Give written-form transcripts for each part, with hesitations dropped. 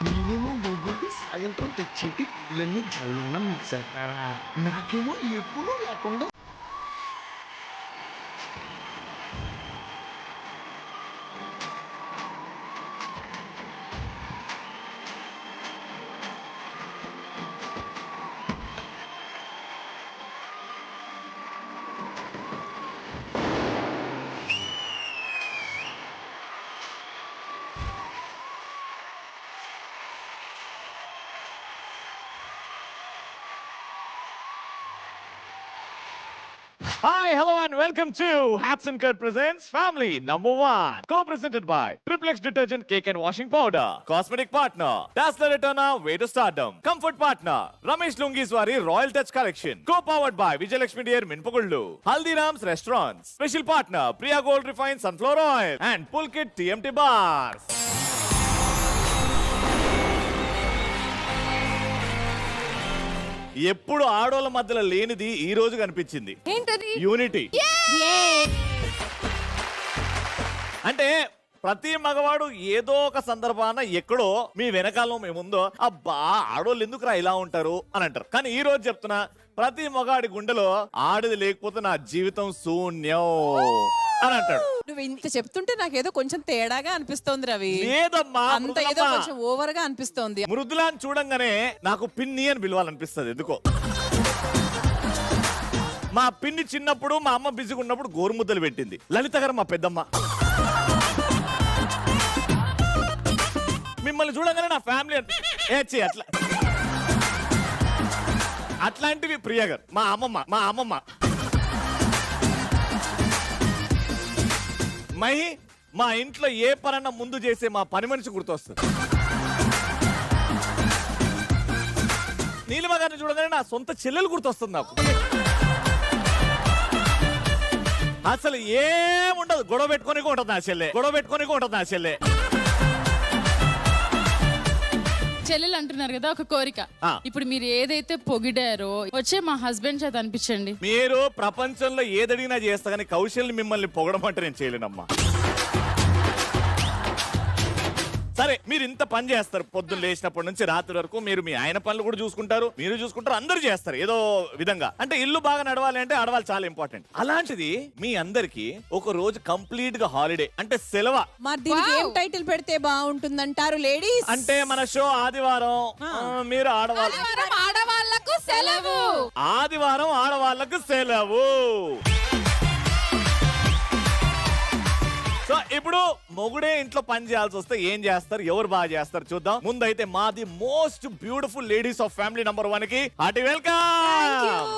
నేనేమో ముగ్గురికి సాయంత్రం తెచ్చేటి పూలన్నీ జల్లున్న మిక్సరా, నాకేమో ఎప్పుడు లేకుండా. Hi, hello, and welcome to Hats and Cut presents Family Number One, co-presented by Triple X Detergent Cake and Washing Powder, Cosmetic Partner, Dazzler Eterna Way to Stardom, Comfort Partner, Ramesh Lungiswari Royal Touch Collection, co-powered by Vijay Lakshmi Deer Minpagullu, Haldiram's Restaurants, Special Partner Priya Gold Refined Sunflower Oil, and Pulkit TMT Bars. ఎప్పుడు ఆడోళ్ళ మధ్యలో లేనిది ఈ రోజు కనిపించింది. ఏంటది? Unity. అంటే ప్రతి మగవాడు ఏదో ఒక సందర్భాన ఎక్కడో మీ వెనకాల మేముందో అబ్బా ఆడోళ్ళు ఎందుకురా ఇలా ఉంటారు అని అంటారు. కానీ ఈ రోజు చెప్తున్నా, ప్రతి మగాడి గుండెలో ఆడది లేకపోతే నా జీవితం శూన్యం అని అంటాడు. నువ్వు ఇంత చెప్తుంటే నాకేదో కొంచెం తేడాగా అనిపిస్తోంది రవి. లేదమ్మా, అంత ఏదో కొంచెం ఓవర్ గా అనిపిస్తోంది. మృదులాన్ని చూడంగానే నాకు పిన్ని అని పిలవాలనిపిస్తుంది ఎందుకో. మా పిన్ని చిన్నప్పుడు మా అమ్మ బిజీగా ఉన్నప్పుడు గోరుముద్దలు పెట్టింది. లలిత గారు మా పెద్దమ్మ. మిమ్మల్ని చూడంగానే నా ఫ్యామిలీ అట్లా అట్లాంటివి ప్రియ గారు మా అమ్మమ్మ. మహి మా ఇంట్లో ఏ పనన్నా ముందు చేసే మా పని మనిషి గుర్తొస్తుంది. నీలిమ గారిని చూడగానే నా సొంత చెల్లెలు గుర్తొస్తుంది నాకు. అసలు ఏముండదు, గొడవ పెట్టుకొని ఉంటుంది నా చెల్లె. చెల్లెలు అంటున్నారు కదా, ఒక కోరిక. ఇప్పుడు మీరు ఏదైతే పొగిడారో వచ్చే మా హస్బెండ్ చేత అనిపించండి. మీరు ప్రపంచంలో ఏదడిగినా చేస్తా కానీ కౌశల్ని మిమ్మల్ని పొగడమంటే నేను చేయలేనమ్మా. సరే, మీరు ఇంత పని చేస్తారు పొద్దున్న లేచినప్పటి నుంచి రాత్రి వరకు. మీరు మీ ఆయన పనులు కూడా చూసుకుంటారు, మీరు చూసుకుంటారు, అందరూ చేస్తారు ఏదో విధంగా. అంటే ఇల్లు బాగా నడవాలి అంటే ఆడవాళ్ళు చాలా ఇంపార్టెంట్. అలాంటిది మీ అందరికి ఒక రోజు కంప్లీట్ గా హాలిడే అంటే సెలవు. మరి దీనికి ఏం టైటిల్ పెడితే బాగుంటుందంటారు లేడీస్? అంటే మన షో ఆదివారం, మీరు ఆడవాళ్ళకు సెలవు. ఆదివారం ఆడవాళ్ళకు సెలవు. సో ఇప్పుడు మొగుడే ఇంట్లో పని చేయాల్సి వస్తే ఏం చేస్తారు, ఎవరు బాగా చేస్తారు చూద్దాం. ముందైతే మాది most beautiful ladies of family number 1 కి హార్టీ వెల్కమ్.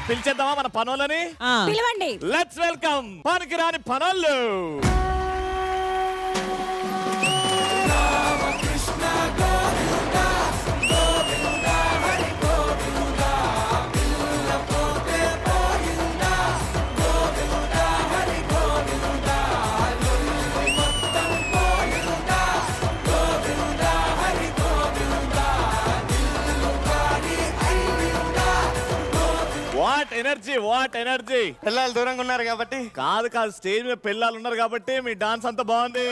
పిలిచేద్దామా మన పనోళ్ళని? పిలవండి. లెట్స్ వెల్కమ్ పనికిరాని పనోళ్ళు. What energy. పిల్లలు దూరంగా ఉన్నారు కాబట్టి కాదు స్టేజ్ మీద పిల్లలు ఉన్నారు కాబట్టి మీ డాన్స్ అంత బాగుంది.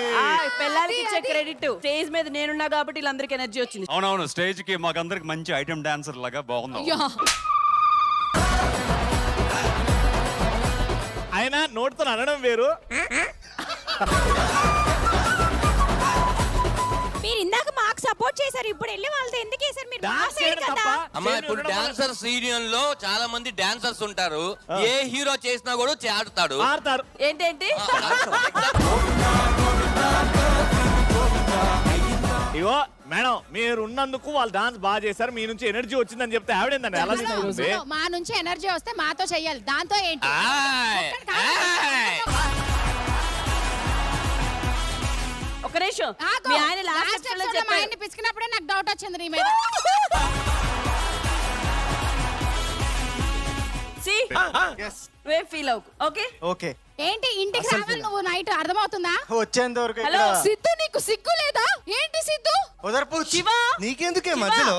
పిల్లలకి ఇచ్చే క్రెడిట్, స్టేజ్ మీద నేనున్నా కాబట్టి వీళ్ళందరికీ ఎనర్జీ వచ్చింది. అవునవును, స్టేజ్ కి మాకందరికి మంచి ఐటమ్ డాన్సర్ లాగా బాగుంది. అయినా నోటితో అనడం వేరు. మీరు ఇందాక మాకు సపోర్ట్ చేశారు, ఇప్పుడు వెళ్ళి వాళ్ళతో ఎందుకు చేశారు? మీరు అమ్మా, ఇప్పుడు డాన్సర్స్ యూనియన్ లో చాలా మంది డాన్సర్స్ ఉంటారు. ఏ హీరో చేసినా కూడా ఆడతాడు. ఏంటేంటి? ఇగో మేడం, మీరు ఉన్నందుకు వాళ్ళు డాన్స్ బాగా చేశారు, మీ నుంచి ఎనర్జీ వచ్చిందని చెప్తే ఆవిడేందండి అలా తీసుకుంటుంది? మా నుంచి ఎనర్జీ వస్తే మాతో చెయ్యాలి, దాంతో ఏంటి? ఒక నిమిషం, మీ ఆయన లాస్ట్ ఎపిసోడ్ లో మా ఆయన్ని పిసికినప్పుడే నాకు డౌట్ వచ్చింది నీ మీద. ఫీల్ అవ్వకు. Okay okay. ఏంటి ఇంటికి రావాలి నువ్వు నైట్, అర్థమవుతుందా? వచ్చేంత వరకు హలో సిద్ధు, నీకు సిగ్గు లేదా? ఏంటి సిద్ధు? వదర్పు శివ, నీకెందుకే మధ్యలో?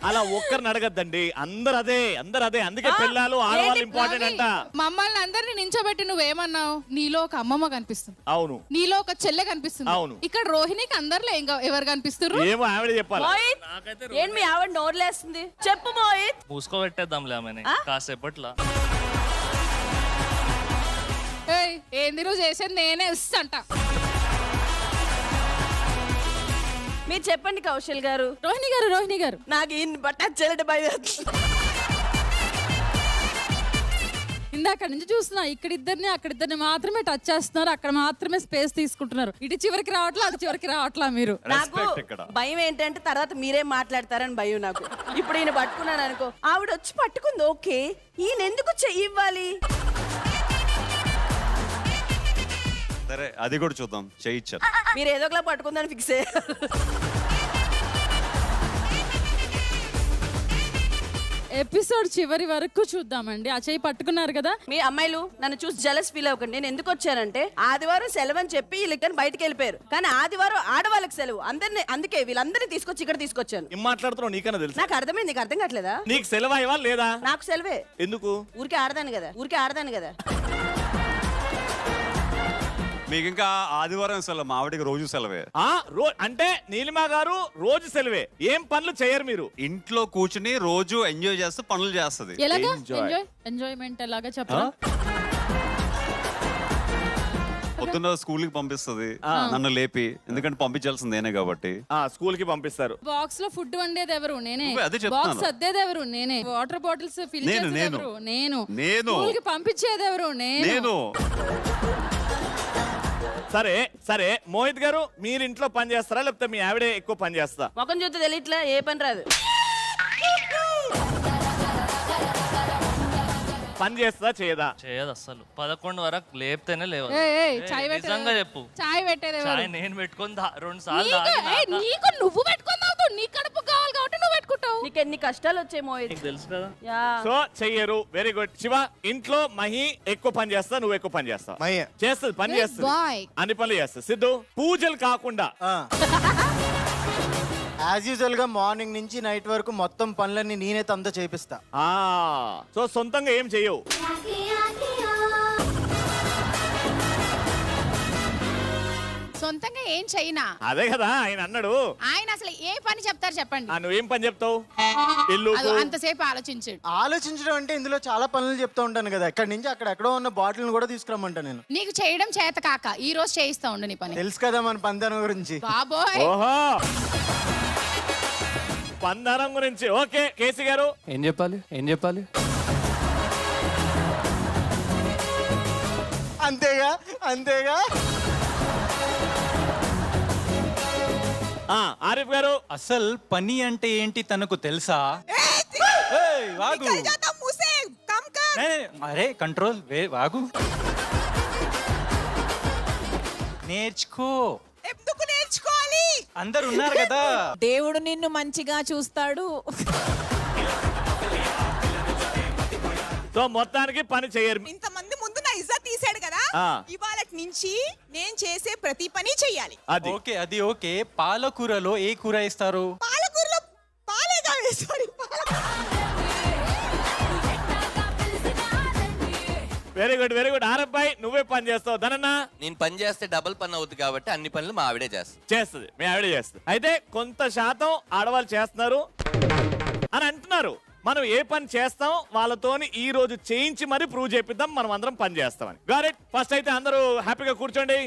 అలా ఒక్కరిని అడగద్దండి, అందరు అదే అందుకే పిల్లలు ఆడవాళ్ళు ఇంపార్టెంట్ అంట. మమ్మల్ని అందరిని నించోబెట్టి నువ్వేమన్నావు? నీలో ఒక అమ్మమ్మ కనిపిస్తుంది, అవును. నీలో ఒక చెల్లె కనిపిస్తుంది, అవును. ఇక్కడ రోహిణికి అందరిలో ఎవరు కనిపిస్తారు? ఏమో ఆవిడ చెప్పాలి. మోహిత్ ఏంటి మీ ఆవిడ నోర్లేస్తుంది? చెప్పు మోహిత్. మూసుకోబెట్టేద్దాంలే ఆమెని కాసేపట్లా. ఏంది నువ్వు చేసేది? నేనే ఇస్తంట. మీరు చెప్పండి కౌశల్ గారు. రోహిణి గారు నాకు ఈ బట్ట చెల్లెట భయం. ఇందాక నుంచి చూస్తున్నా, ఇక్కడిద్దరిని అక్కడిద్దరిని మాత్రమే టచ్ చేస్తున్నారు, అక్కడ మాత్రమే స్పేస్ తీసుకుంటున్నారు. ఇటు చివరికి రావట్లా, అటు చివరికి రావట్లా. మీరు నాకు భయం ఏంటంటే తర్వాత మీరేం మాట్లాడతారని భయం నాకు. ఇప్పుడు ఈయన పట్టుకున్నాను అనుకో, ఆవిడ వచ్చి పట్టుకుంది ఓకే, ఈయన ఎందుకు చెయ్యి ఇవ్వాలి? సరే అది కూడా చూద్దాం, చేయించారు. మీరు ఏదో ఒకలా పట్టుకుందని ఫిక్స్ అయ్యారు. ఎపిసోడ్ చివరి వరకు చూద్దామండి. ఆ చెయ్యి పట్టుకున్నారు కదా. మీ అమ్మాయిలు నన్ను చూసి జలస్ ఫీల్ అవ్వకండి. నేను ఎందుకు వచ్చానంటే ఆదివారం సెలవు అని చెప్పి వీళ్ళకి బయటకు వెళ్ళిపోయారు, కానీ ఆదివారం ఆడవాళ్ళకి సెలవు. అందరినీ అందుకే వీళ్ళందరినీ తీసుకొచ్చి ఇక్కడ తీసుకొచ్చాను. ఏం మాట్లాడుతున్నావు నీకన్నా తెలుసు? నాకు అర్థమైంది, నీకు అర్థం కావట్లేదా? నీకు సెలవు ఇవ్వాలి లేదా? నాకు సెలవే. ఎందుకు? ఊరికే ఆడదాను కదా. మీకు ఇంకా ఆదివారం సెలవు, మా ఆవిడకి రోజు సెలవే. అంటే నీలిమా గారు రోజు సెలవే, ఏం పనులు చేయరు మీరు? ఇంట్లో కూర్చుని రోజు ఎంజాయ్ చేస్తూ పనులు చేస్తుంది. ఎలాగా ఎంజాయ్మెంట్ ఎలాగా చెప్పరా? పొద్దున్న స్కూల్ కి పంపిస్తుంది నన్ను లేపి, ఎందుకంటే పంపించాల్సింది నేనే కాబట్టి. స్కూల్ కి పంపిస్తారు. బాక్స్ లో ఫుడ్ వండేది ఎవరు? నేనే. అదే చెప్తాను. బాక్స్ అద్దేది ఎవరు? నేనే. వాటర్ బాటిల్స్ ఫిల్ చేసేది ఎవరు? నేను. స్కూల్ కి పంపించేది ఎవరు? నేను. సరే మోహిత్ గారు, మీరు ఇంట్లో పని చేస్తారా లేకపోతే మీ ఆవిడే ఎక్కువ పని చేస్తా? మొఖం చూస్తే తెలియట్లా, ఏ పని రాదు. పని చేస్తా చేయదా? చేయదు అసలు. 11 వరకు లేపితేనే లేవు. నిజంగా చెప్పు. చాయ్ పెట్టేది ఎవరు? చాయ్ నేను పెట్టుకుని 2 సార్లు నీకు నువ్వు పెట్టుకున్నావు, నీ కడుపు కావాలి కాబట్టి నువ్వు పెట్టుకుంటావు. నీకు ఎన్ని కష్టాలు వచ్చాయి మోహిత్, తెలుసు కదా. సో చెయ్యరు. Very good. శివ, ఇంట్లో మహి ఎక్కువ పని చేస్తా, నువ్వు ఎక్కువ పని చేస్తావు? చేస్తుంది, పని చేస్తుంది, అన్ని పనులు చేస్తుంది. సిద్ధు, పూజలు కాకుండా యాజ్ యూజువల్ గా మార్నింగ్ నుంచి నైట్ వరకు మొత్తం పనులన్నీ నేనే తనతో చేపిస్తా. సో సొంతంగా ఏం చెయ్యవు? సొంతంగా ఏం చెయ్యనా? అదే కదా ఆయన అన్నాడు. ఆయన అసలు ఏ పని చెప్తారు చెప్పండి. నువ్వేం పని చెప్తావు? ఇల్లు అంతసేపు ఆలోచించాడు. ఆలోచించడం అంటే ఇందులో చాలా పనులు చెప్తా ఉంటాను కదా. ఇక్కడ నుంచి అక్కడెక్కడో ఉన్న బాటిల్ కూడా తీసుకురమ్మంటా నేను. నీకు చేయడం చేత కాక ఈ రోజు చేయిస్తా ఉండు నీ పని. తెలుసు కదా మన పందెం గురించి. బాబోయ్, ఓహో, పందరం గురించి. ఓకే, కేసీ గారు ఏం చెప్పాలి? అంతేగా. ఆరిఫ్ గారు, అసలు పని అంటే ఏంటి తనకు తెలుసా? అరే కంట్రోల్ వాగు. నేర్చుకో. ఎందుకు నేర్చుకోవాలి? అందరు ఉన్నారు కదా. దేవుడు నిన్ను మంచిగా చూస్తాడు. సో మొత్తానికి పని చేయరు. ఇంతమంది ముందు నా ఇజ్జత్ తీసాడు కదా, ఇవాళ నుంచి నేను చేసే ప్రతి పని చెయ్యాలి. ఓకే, అది ఓకే. పాలకూరలో ఏ కూర వేస్తారు? పాలకూరలో పాలేగా వేసారు. Very good. ఆరిఫ్ భాయ్, నువ్వే పని చేస్తావు. ధనన్న, నేను పని చేస్తే డబుల్ పని అవుతుంది కాబట్టి అన్ని పనులు మా ఆవిడే చేస్తుంది. మీ ఆవిడే చేస్తుంది. అయితే కొంత శాతం ఆడవాళ్ళు చేస్తున్నారు అని అంటున్నారు. మనం ఏ పని చేస్తాం వాళ్ళతోని ఈ రోజు చేయించి మరి ప్రూవ్ చేపిద్దాం, మనం అందరం పని చేస్తామని. గారెట్, ఫస్ట్ అయితే అందరూ హ్యాపీగా కూర్చోండి.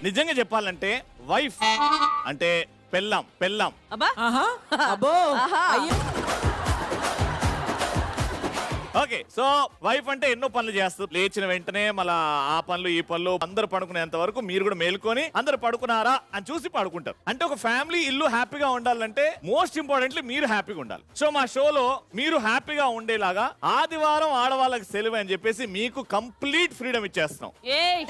నిజంగా చెప్పాలంటే వైఫ్ అంటే పెళ్ళాం. ఓకే, సో వైఫ్ అంటే ఎన్నో పనులు చేస్తారు. లేచిన వెంటనే మళ్ళా ఆ పనులు ఈ పనులు, అందరు పడుకునేంత వరకు మీరు కూడా మేల్కొని అందరు పడుకున్నారా అని చూసి పడుకుంటారు. అంటే ఒక ఫ్యామిలీ ఇల్లు హ్యాపీగా ఉండాలంటే మోస్ట్ ఇంపార్టెంట్లీ మీరు హ్యాపీగా ఉండాలి. సో మా షోలో మీరు హ్యాపీగా ఉండేలాగా ఆదివారం ఆడవాళ్ళకి సెలవు అని చెప్పేసి మీకు కంప్లీట్ ఫ్రీడమ్ ఇచ్చేస్తున్నాం.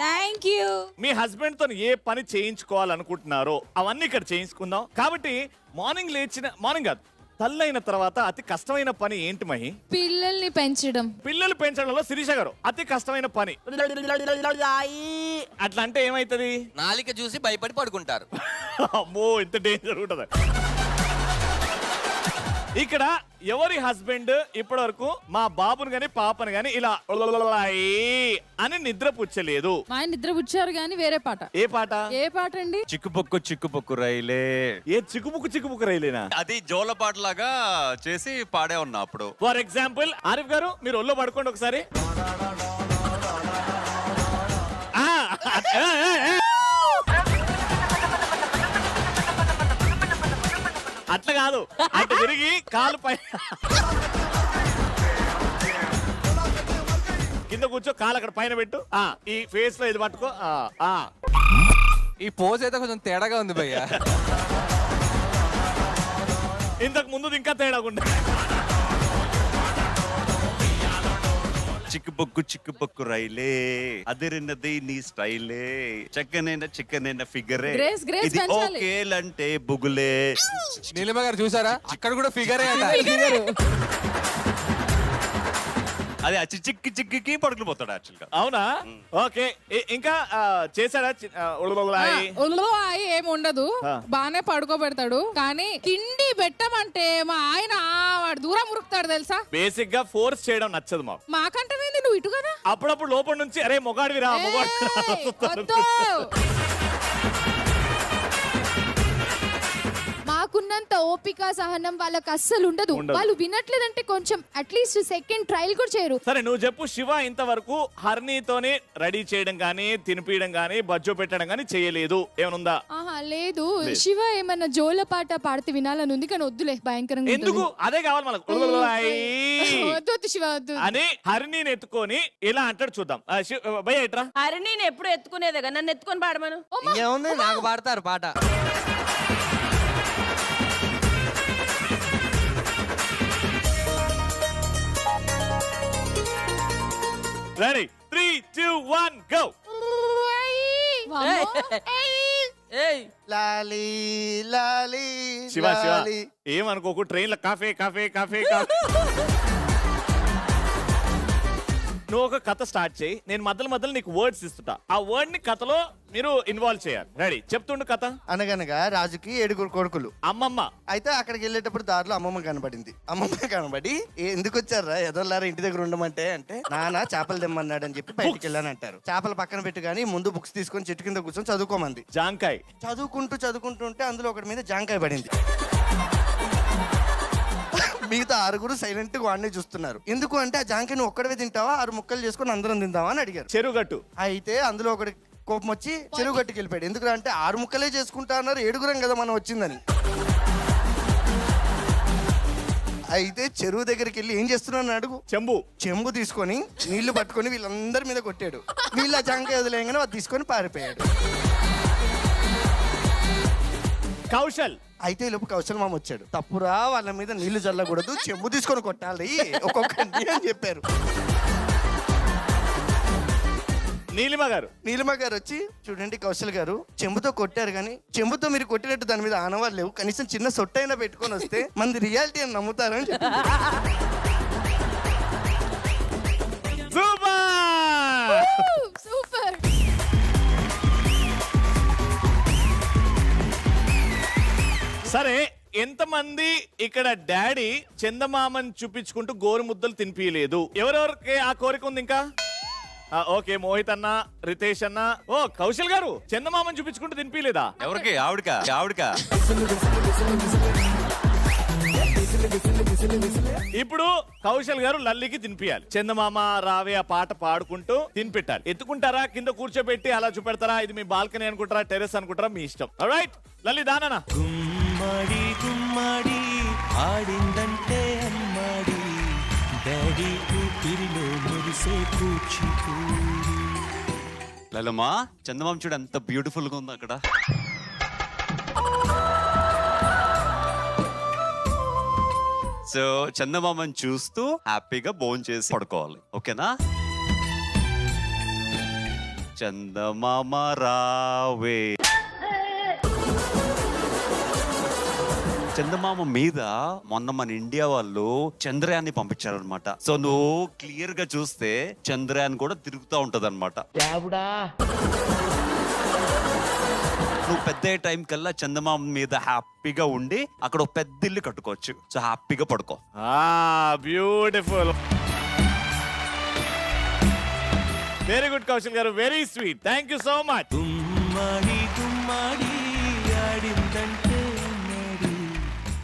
థాంక్యూ. మీ హస్బెండ్ తో ఏ పని చేయించుకోవాలనుకుంటున్నారో అవన్నీ ఇక్కడ చేయించుకుందాం. కాబట్టి మార్నింగ్ కాదు, తల్లైన తర్వాత అతి కష్టమైన పని ఏంటి మహి? పిల్లల్ని పెంచడం. పిల్లలు పెంచడంలో శిరీష గారు అతి కష్టమైన పని అట్లా అంటే ఏమైతది? నాలిక చూసి భయపడి పడుకుంటారు. అమ్మో ఇంత డేంజర్ ఉంటది. ఇక్కడ ఎవరి హస్బెండ్ ఇప్పటి వరకు మా బాబుని గాని పాపని గాని ఇలా అని నిద్ర పుచ్చలేదు? మా ఆయన నిద్ర పుచ్చారు గానీ వేరే పాట. ఏ పాట? ఏ పాట అండి? చిక్కుపొక్కు చిక్కుపొక్కు రైలే. ఏ చిక్కుపుక్కు రైలేనా? అది జోల పాటలాగా చేసి పాడే ఉన్నా అప్పుడు. ఫర్ ఎగ్జాంపుల్ ఆరిఫ్ గారు మీరు ఒళ్ళో పడుకోండి ఒకసారి. అట్లా కాదు, అటు తిరిగి కాలు పై కింద కూర్చో, కాలు అక్కడ పైన పెట్టు. ఈ ఫేస్ లో ఇది పట్టుకో. ఈ పోజ్ అయితే కొంచెం తేడాగా ఉంది భయ్యా. ఇంతకు ముందు ఇంకా తేడా ఉండే. చిక్కుపొక్కు చిక్కుపొక్కు రైలే అదిరినది నీ స్టైలే చిక్కనైన ఫిగరే గ్రేస్ ఇది పెంచాలి. ఓకేలంటే బుగులే. నీలిమ గారు చూసారా, అక్కడ కూడా ఫిగరే అంట. అది చిక్కి చిక్కి పడుకుని పోతాడు యాక్చువల్ గా. అవునా? ఓకే, ఇంకా చేశాడా? ఏమి ఉండదు, బానే పడుకోబెడతాడు. కానీ తిండి పెట్టమంటే మా ఆయన వాడు దూరం ఉరుకుతాడు తెలుసా. బేసిక్ గా ఫోర్స్ చేయడం నచ్చదు మాకు. మాకంటే నువ్వు ఇటు కదా. అప్పుడప్పుడు లోపల నుంచి అరే మొగాడివి రా మొగాడు. మాకున్నంత ఓపిక సహనం వాళ్ళకి అస్సలు ఉండదు. వాళ్ళు వినట్లేదంటే కొంచెం అట్లీస్ట్ సెకండ్ ట్రయల్ కూడా చేయరు. సరే నువ్వు చెప్పు శివ, ఇంతవరకు హర్నీతోనే రెడీ చేయడం గానీ తినిపించడం గానీ బజ్జో పెట్టడం గానీ చేయలేదు ఏమనుందా? ఆహా లేదు. శివ ఏమన్నా జోల పాట పాడితే వినాలని ఉంది కానీ వద్దులే, భయంకరంగా ఎందుకు? అదే కావాలి మనకు. వద్దు శివ వద్దు అని హరిణిని ఎత్తుకొని ఇలా అంటాడు, చూద్దాం. భయ ఎట్రా? హరిణిని ఎప్పుడు ఎత్తుకునేదేగా, నన్ను ఎత్తుకొని పాడమను. ఇంకేముంది, నాకు పాడతారు పాట. Ready 3, 2, 1 go. లాలీ లాలీ శివ శివ ఏమనుకోకు, ట్రైన్ లో కాఫే కాఫే కాఫే కాఫే. నువ్వు ఒక కథ స్టార్ట్ చేయి, నేను మధ్యలో నీకు వర్డ్స్ ఇస్తుంటా. ఆ వర్డ్ ని కథలో మీరు ఇన్వాల్వ్ చేయాలి. రెడీ? చెప్తుండు కథ. అనగనగా రాజుకి 7 కొడుకులు. అమ్మమ్మ. అయితే అక్కడికి వెళ్ళేటప్పుడు దారిలో అమ్మమ్మ కనబడింది. అమ్మమ్మ కనబడి ఎందుకు వచ్చారా ఎదోలారా ఇంటి దగ్గర ఉండమంటే అంటే నాన్న చేపలు తెమ్మన్నాడు అని చెప్పి బయటికి వెళ్ళానంటారు. చేపలు పక్కన పెట్టి గానీ ముందు బుక్స్ తీసుకొని చెట్టు కింద కూర్చొని చదువుకోమంది. జాంకాయ. చదువుకుంటుంటే అందులో ఒకటి మీద జాంకాయ పడింది. మిగతా 6 సైలెంట్ గా వాడిని చూస్తున్నారు. ఎందుకు అంటే ఆ జాంకాయ నువ్వు ఒక్కడవే తింటావా 6 ముక్కలు చేసుకొని అందరం తిందావా అని అడిగారు. చెరుగట్టు. అయితే అందులో ఒకటి కోపం వచ్చి చెరువు గట్టుకి వెళ్ళిపోయాడు. ఎందుకంటే 6 ముక్కలే చేసుకుంటా అన్నారు, 7 కదా మనం వచ్చిందని. అయితే చెరువు దగ్గరికి వెళ్ళి ఏం చేస్తున్నాను అడుగు. చెంబు తీసుకొని నీళ్లు పట్టుకొని వీళ్ళందరి మీద కొట్టాడు. వీళ్ళ జాంకాయ వదిలేయగానే అది తీసుకొని పారిపోయాడు. కౌశల్. అయితే లోపు కౌశల్ మామ వచ్చాడు. తప్పురా, వాళ్ళ మీద నీళ్లు చల్లకూడదు, చెంబు తీసుకొని కొట్టాలి ఒక్కొక్కటి అని చెప్పారు. నీలిమ గారు వచ్చి చూడండి కౌశల్ గారు చెంబుతో కొట్టారు కానీ చెంబుతో మీరు కొట్టినట్టు దాని మీద ఆనవాళ్ళు లేవు, కనీసం చిన్న సొట్టైనా పెట్టుకొని వస్తే మంది రియాలిటీ అని నమ్ముతారని చెప్పి. సూపర్. సరే, ఎంతమంది ఇక్కడ డాడీ చందమామని చూపించుకుంటూ గోరు ముద్దలు తినిపించలేదు? ఎవరెవరికి ఆ కోరిక ఉంది ఇంకా? ఓకే, మోహిత్ అన్న, రితేష్ అన్న. ఓ కౌశల్ గారు చందమామని చూపించుకుంటూ తినిపించలేదా? ఎవరికి? ఆవిడకా. ఇప్పుడు కౌశల్ గారు లల్లికి తినిపియాలి. చందమామ రావే ఆ పాట పాడుకుంటూ తినిపెట్టాలి. ఎత్తుకుంటారా, కింద కూర్చోబెట్టి అలా చూపెడతారా? ఇది మీ బాల్కనీ అనుకుంటారా, టెర్రస్ అనుకుంటారా, మీ ఇష్టం. ఆల్రైట్, లల్లి దానా. గుమ్మడి గుమ్మడి ఆడిందంటే అమ్మాడి డాడీ ఊపిరిలో మెరిసే కూచిపూడి. లలమా చందమామ చూడు ఎంత బ్యూటిఫుల్ గా ఉంది అక్కడ. సో చందమామని చూస్తూ హ్యాపీగా భోంచేసి పడుకోవాలి. ఓకేనా? చందమామ రావే. చందమామ మీద మొన్న మన ఇండియా వాళ్ళు చంద్రయాన్ని పంపించారనమాట. సో నువ్వు క్లియర్ గా చూస్తే చంద్రయాన్ కూడా తిరుగుతూ ఉంటది అనమాట. నువ్వు పెద్ద అయ్యే టైం కల్లా చందమామ మీద హ్యాపీగా ఉండి అక్కడ ఒక పెద్ద ఇల్లు కట్టుకోవచ్చు. సో హ్యాపీగా పడుకో. బ్యూటిఫుల్, వెరీ గుడ్ కౌశల్ గారు, very sweet, thank you so much. గుమ్మాడి గుమ్మాడి ఆడిందంటే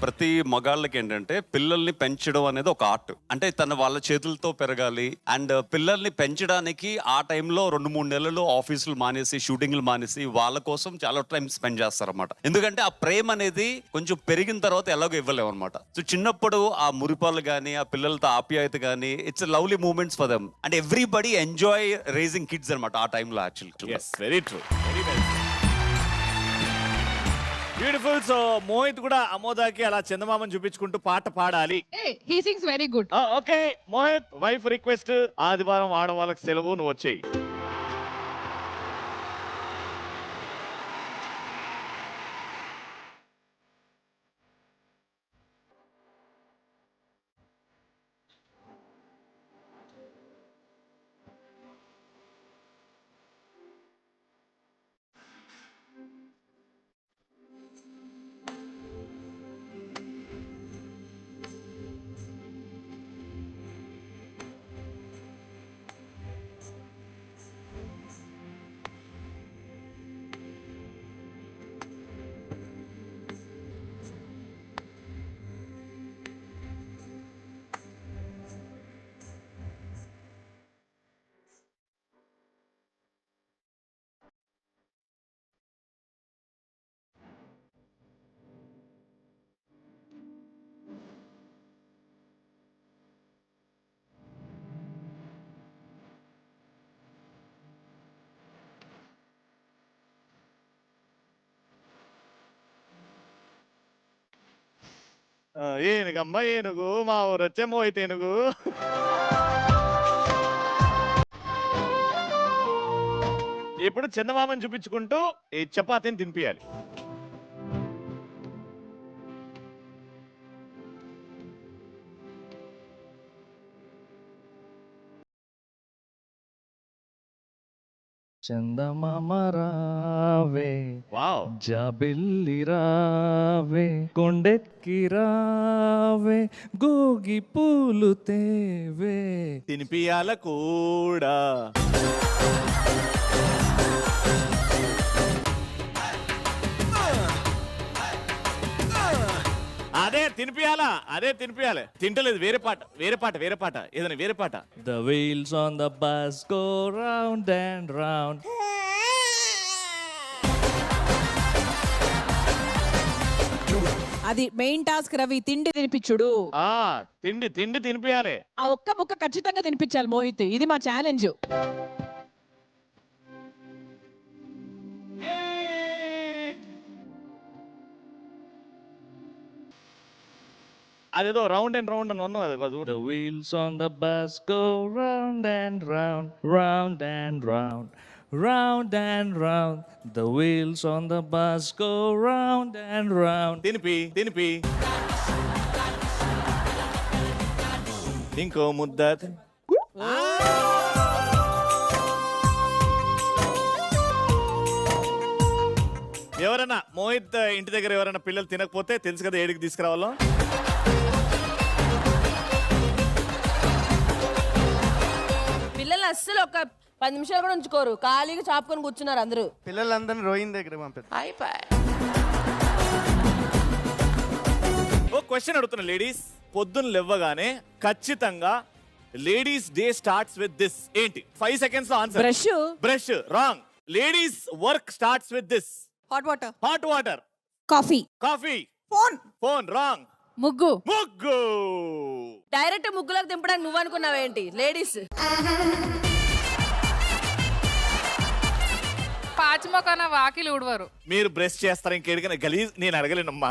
ప్రతి మగాళ్ళకి ఏంటంటే పిల్లల్ని పెంచడం అనేది ఒక ఆర్ట్. అంటే వాళ్ళ చేతులతో పెరగాలి. అండ్ పిల్లల్ని పెంచడానికి ఆ టైంలో 2-3 నెలలు ఆఫీసులు మానేసి, షూటింగ్లు మానేసి వాళ్ళ కోసం చాలా టైం స్పెండ్ చేస్తారన్నమాట. ఎందుకంటే ఆ ప్రేమ అనేది కొంచెం పెరిగిన తర్వాత ఎలాగో ఇవ్వలేము అనమాట. సో చిన్నప్పుడు ఆ మురిపాలు కానీ, ఆ పిల్లలతో ఆప్యాయత కానీ, it's lovely moments for them. And everybody enjoy raising kids అనమాట ఆ టైంలో actually. Very true, very well. Beautiful. So Mohit కూడా అమోదాకి అలా చందమామని చూపించుకుంటూ పాట పాడాలి. He sings very good. Okay Mohit, wife request, ఆదివారం ఆడవాళ్ళకి సెలవు, నువ్వు వచ్చేయి. ఏనుగమ్మ ఏనుగు, మా ఊరు వచ్చే మోహిత్ ఏనుగు. ఇప్పుడు చందమామని చూపించుకుంటూ ఈ చపాతీని తినిపియాలి. చందమామ రావే, వావ్, జాబిల్లి రావే, కొండెక్కి రావే, గోగి పూలు తేవే, తినిపియాల కూడా. అదే తినిపియాలా, అదే తినిపియాలి. తింటలేదు, వేరే పాట, వేరే పాట, వేరే పాట, ఏదైనా వేరే పాట. The wheels on the bus go round and round. అది మెయిన్ టాస్క్ రవి, తిండి తినిపించుడు. తిండి తిండి తినిపియాలి. ఆ ఒక్క ముక్క ఖచ్చితంగా తినిపించాలి మోహిత్, ఇది మా ఛాలెంజ్. అదేదో రౌండ్ అండ్ రౌండ్ అని ఉన్నది. The wheels on the bus go round and round, round and round, round and round. The wheels on the bus go round and round. తినిపి తినిపి ఇంకో ముద్ద. ఎవరైనా మోహిత్ ఇంటి దగ్గర ఎవరైనా పిల్లలు తినకపోతే తెలుసు కదా ఏడికి తీసుకురావాలో. పిల్లలు అస్సలు ఒక 10 నిమిషాలు కూడా ఉంచుకోరు, ఖాళీగా చాపుకొని కూర్చున్నారు అందరూ. పిల్లలందరినీ రోహిన్ దగ్గర పంపిస్తారు. ఓ క్వశ్చన్ అడుగుతున్నా లేడీస్, పొద్దున్న లేవగానే ఖచ్చితంగా ladies day starts with this. ఏంటి? 5 seconds లో answer. Brush. Brush wrong. Ladies work starts with this. Hot water. Hot water. Coffee. Coffee. Phone. Phone wrong. ముగ్గు. ముగ్గు. డైరెక్ట్ ముగ్గులకు దింపడానికి నువ్వు అనుకున్నావేంటి? లేడీస్ పాచిమొక్కన వాకిలు ఊడవరు. మీరు బ్రష్ చేస్తారు, ఇంకేడికైనా గలీజ్. నేను అడగలేనమ్మా.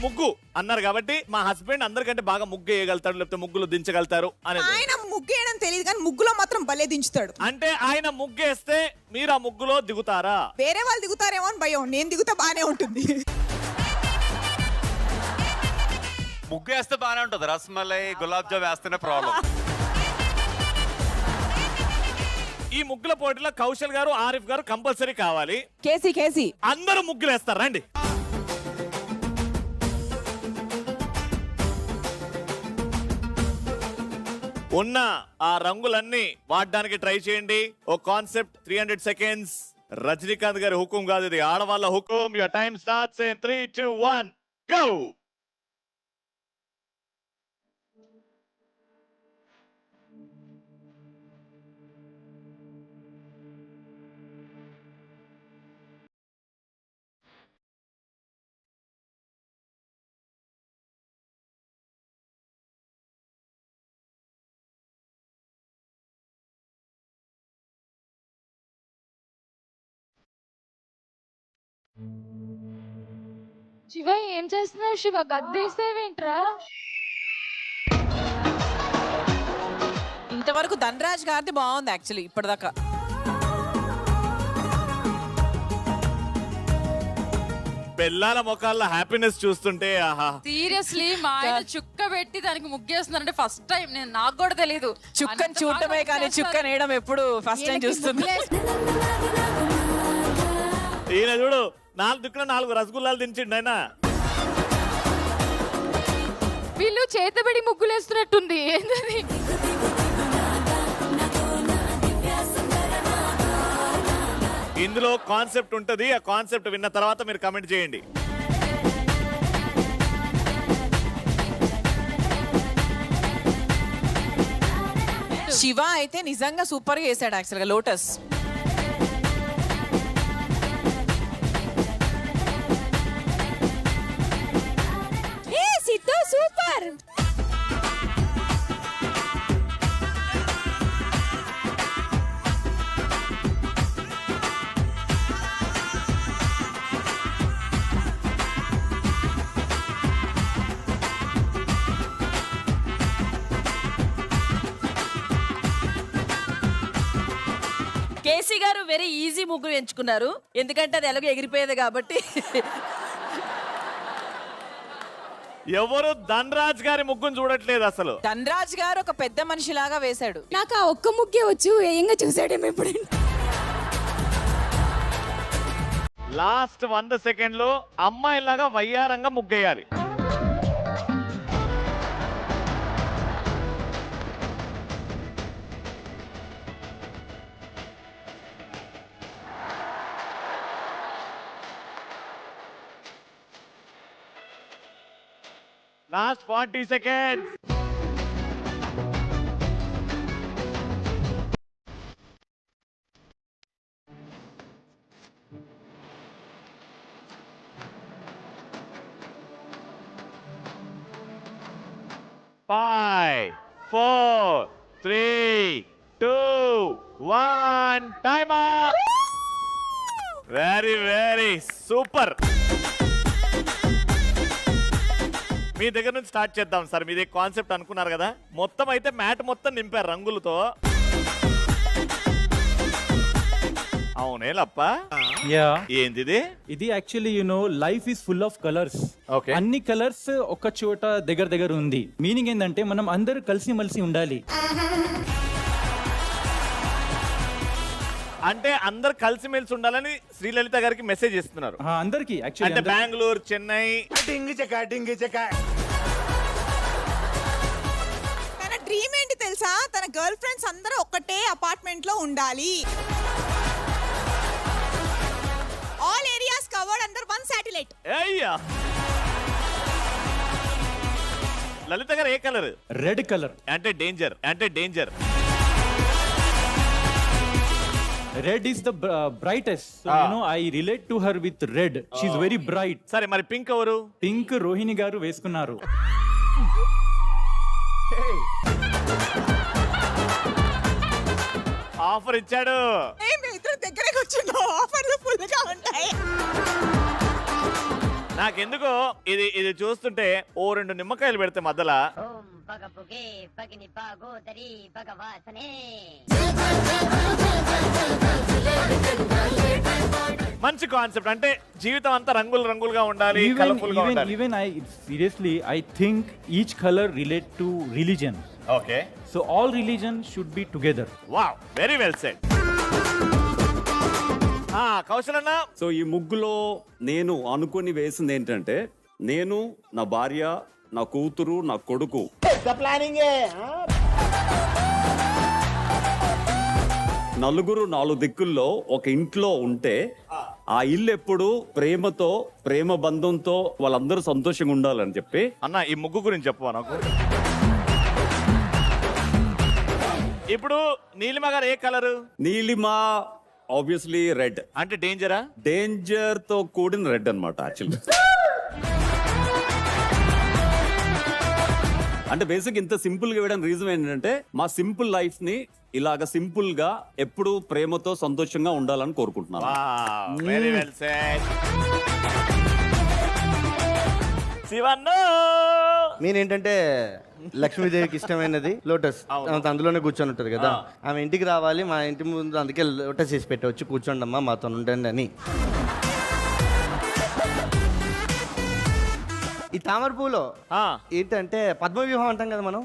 ముగ్గు అన్నారు కాబట్టి మా హస్బెండ్ అందరికంటే బాగా ముగ్గు వేయగలుగుతాడు, లేకపోతే ముగ్గులు దించగలుగుతారు అని. ఆయన ముగ్గు వేయడం తెలియదు కానీ ముగ్గులో మాత్రం భలే దించుతాడు. అంటే ఆయన ముగ్గేస్తే మీరు ఆ ముగ్గులో దిగుతారా? వేరే వాళ్ళు దిగుతారేమో అని భయం, నేను దిగుతా బానే ఉంటుంది. ముగ్గు వేస్తే బాగానే ఉంటుంది, రసమలై గులాబ్ జామ్ వేస్తేనే ప్రాబ్లం. ఈ ముగ్గుల పోటీలో కౌశల్ గారు ఆరిఫ్ గారు కంపల్సరీ కావాలి. కేసీ అందరూ ముగ్గులు వేస్తారు రండి. ఉన్న ఆ రంగులన్నీ వాడడానికి ట్రై చేయండి. ఓ కాన్సెప్ట్ 300 సెకండ్స్. రజనీకాంత్ గారి హుకుం కాదు ఇది, ఆడవాళ్ళ హుకుం. Your time starts in 3, 2, 1 go. Shiva ఏం చేస్తున్నావు శివ? గద్దేసేవేంట్రా? ఇంతవరకు ధనరాజ్ గారిది బాగుంది యాక్చువల్లీ ఇప్పటిదాకా. పిల్లల ముఖాల్లో హ్యాపీనెస్ చూస్తుంటే ఆహా. సీరియస్లీ మా ఆయన చుక్క పెట్టి దానికి ముగ్గేస్తున్నారంటే ఫస్ట్ టైం. నేను నాకు కూడా తెలీదు. చుక్కని చూడటమే కానీ చుక్క నేయడం ఎప్పుడు ఫస్ట్ టైం చూస్తుంది. ఈయన చూడు 4 దిక్కున 4 రసగుల్లాలు దించిండు ఆయన. వీళ్ళు చేతబడి ముగ్గులేస్తున్నట్టుంది. ఏంటది? ఇందులో కాన్సెప్ట్ ఉంటది. ఆ కాన్సెప్ట్ విన్న తర్వాత మీరు కమెంట్ చేయండి. శివ అయితే నిజంగా సూపర్ గా వేసాడు యాక్చువల్ గా లోటస్. సూపర్. కేసీ గారు వెరీ ఈజీ ముగ్గు ఎంచుకున్నారు, ఎందుకంటే అది ఎలాగో ఎగిరిపోయేది కాబట్టి. ఎవరు ధనరాజ్ గారి ముగ్గును చూడట్లేదు అసలు. ధనరాజ్ గారు ఒక పెద్ద మనిషిలాగా వేశాడు. నాకు ఆ ఒక్క ముగ్గే వచ్చు, ఏంగా చూసాడేమో ఇప్పుడు. లాస్ట్ 100 సెకండ్లు అమ్మాయిలాగా వయ్యారంగా ముగ్గేయాలి. Last 40 seconds. Five, 4, 3, 2, 1. Time up. Very super. మీ దగ్గర నుంచి స్టార్ట్ చేద్దాం సార్. మీదే కాన్సెప్ట్ అనుకున్నారు కదా, మొత్తం అయితే మ్యాట్ మొత్తం నింపారు రంగులతో. అవునేలప్ప. ఏంది ఇది actually life is full of colours. Okay. అన్ని కలర్స్ ఒక చోట దగ్గర ఉంది. మీనింగ్ ఏంటంటే మనం అందరూ కలిసి ఉండాలి. అంటే అందరు కలిసిమెలిసి ఉండాలని శ్రీలలిత గారికి మెసేజ్ ఇస్తున్నారు అందరికి. అంటే బెంగళూరు, చెన్నై. తన డ్రీమ్ ఏంటి తెలుసా? తన గర్ల్ ఫ్రెండ్స్ అందరూ ఒక్కటే అపార్ట్మెంట్ లో ఉండాలి. All areas covered under one satellite. అయ్యా లలిత గారు ఏ కలర్? Red colour. అంటే danger. Red is the brightest. So, I relate to her with red. She's very bright. సరే మరి పింక్ ఎవరు? పింక్ రోహిణి గారు వేసుకున్నారు. ఆఫర్ ఇచ్చాడు. ఇద్దరు దగ్గరే కూర్చున్నావు, ఆఫర్లు ఫుల్ గా ఉంటాయి. నాకెందుకో ఇది చూస్తుంటే ఓ 2 నిమ్మకాయలు పెడితే మధ్యలో మంచి కాన్సెప్ట్. అంటే జీవితం అంతా రంగులుగా ఉండాలి, కలర్ఫుల్ గా ఉండాలి. Even I think each color relate to religion. Okay. So all religion should be together. Wow, very well said. Kaushal అన్న. సో ఈ ముగ్గులో నేను అనుకుని వేసింది ఏంటంటే, నేను, నా భార్య, నా కూతురు, నా కొడుకు. నలుగురు 4 దిక్కుల్లో ఒక ఇంట్లో ఉంటే ఆ ఇల్లు ఎప్పుడు ప్రేమతో, ప్రేమ బంధంతో వాళ్ళందరూ సంతోషంగా ఉండాలని చెప్పి. అన్న ఈ ముగ్గు గురించి చెప్పు నాకు. ఇప్పుడు నీలిమ గారు ఏ కలరు? Neelima obviously red. అంటే డేంజరా? డేంజర్ తో కూడిన రెడ్ అన్నమాట యాక్చువల్లీ. అంటే బేసిక్ ఇంత సింపుల్ గా వేయడానికి రీజన్ ఏంటంటే, మా సింపుల్ లైఫ్ ని ఇలాగ సింపుల్ గా ఎప్పుడు ప్రేమతో సంతోషంగా ఉండాలని కోరుకుంటున్నాను. Very well said. శివన్న నేనేంటంటే లక్ష్మీదేవికి ఇష్టమైనది లోటస్. అందులోనే కూర్చొని ఉంటుంది కదా, ఆమె ఇంటికి రావాలి మా ఇంటి ముందు, అందుకే లోటస్ చేసి పెట్టవచ్చు, కూర్చోండి అమ్మా మాతో ఉండండి అని. ఈ తామర పూలో ఏంటంటే పద్మవ్యూహం అంటాం కదా మనం.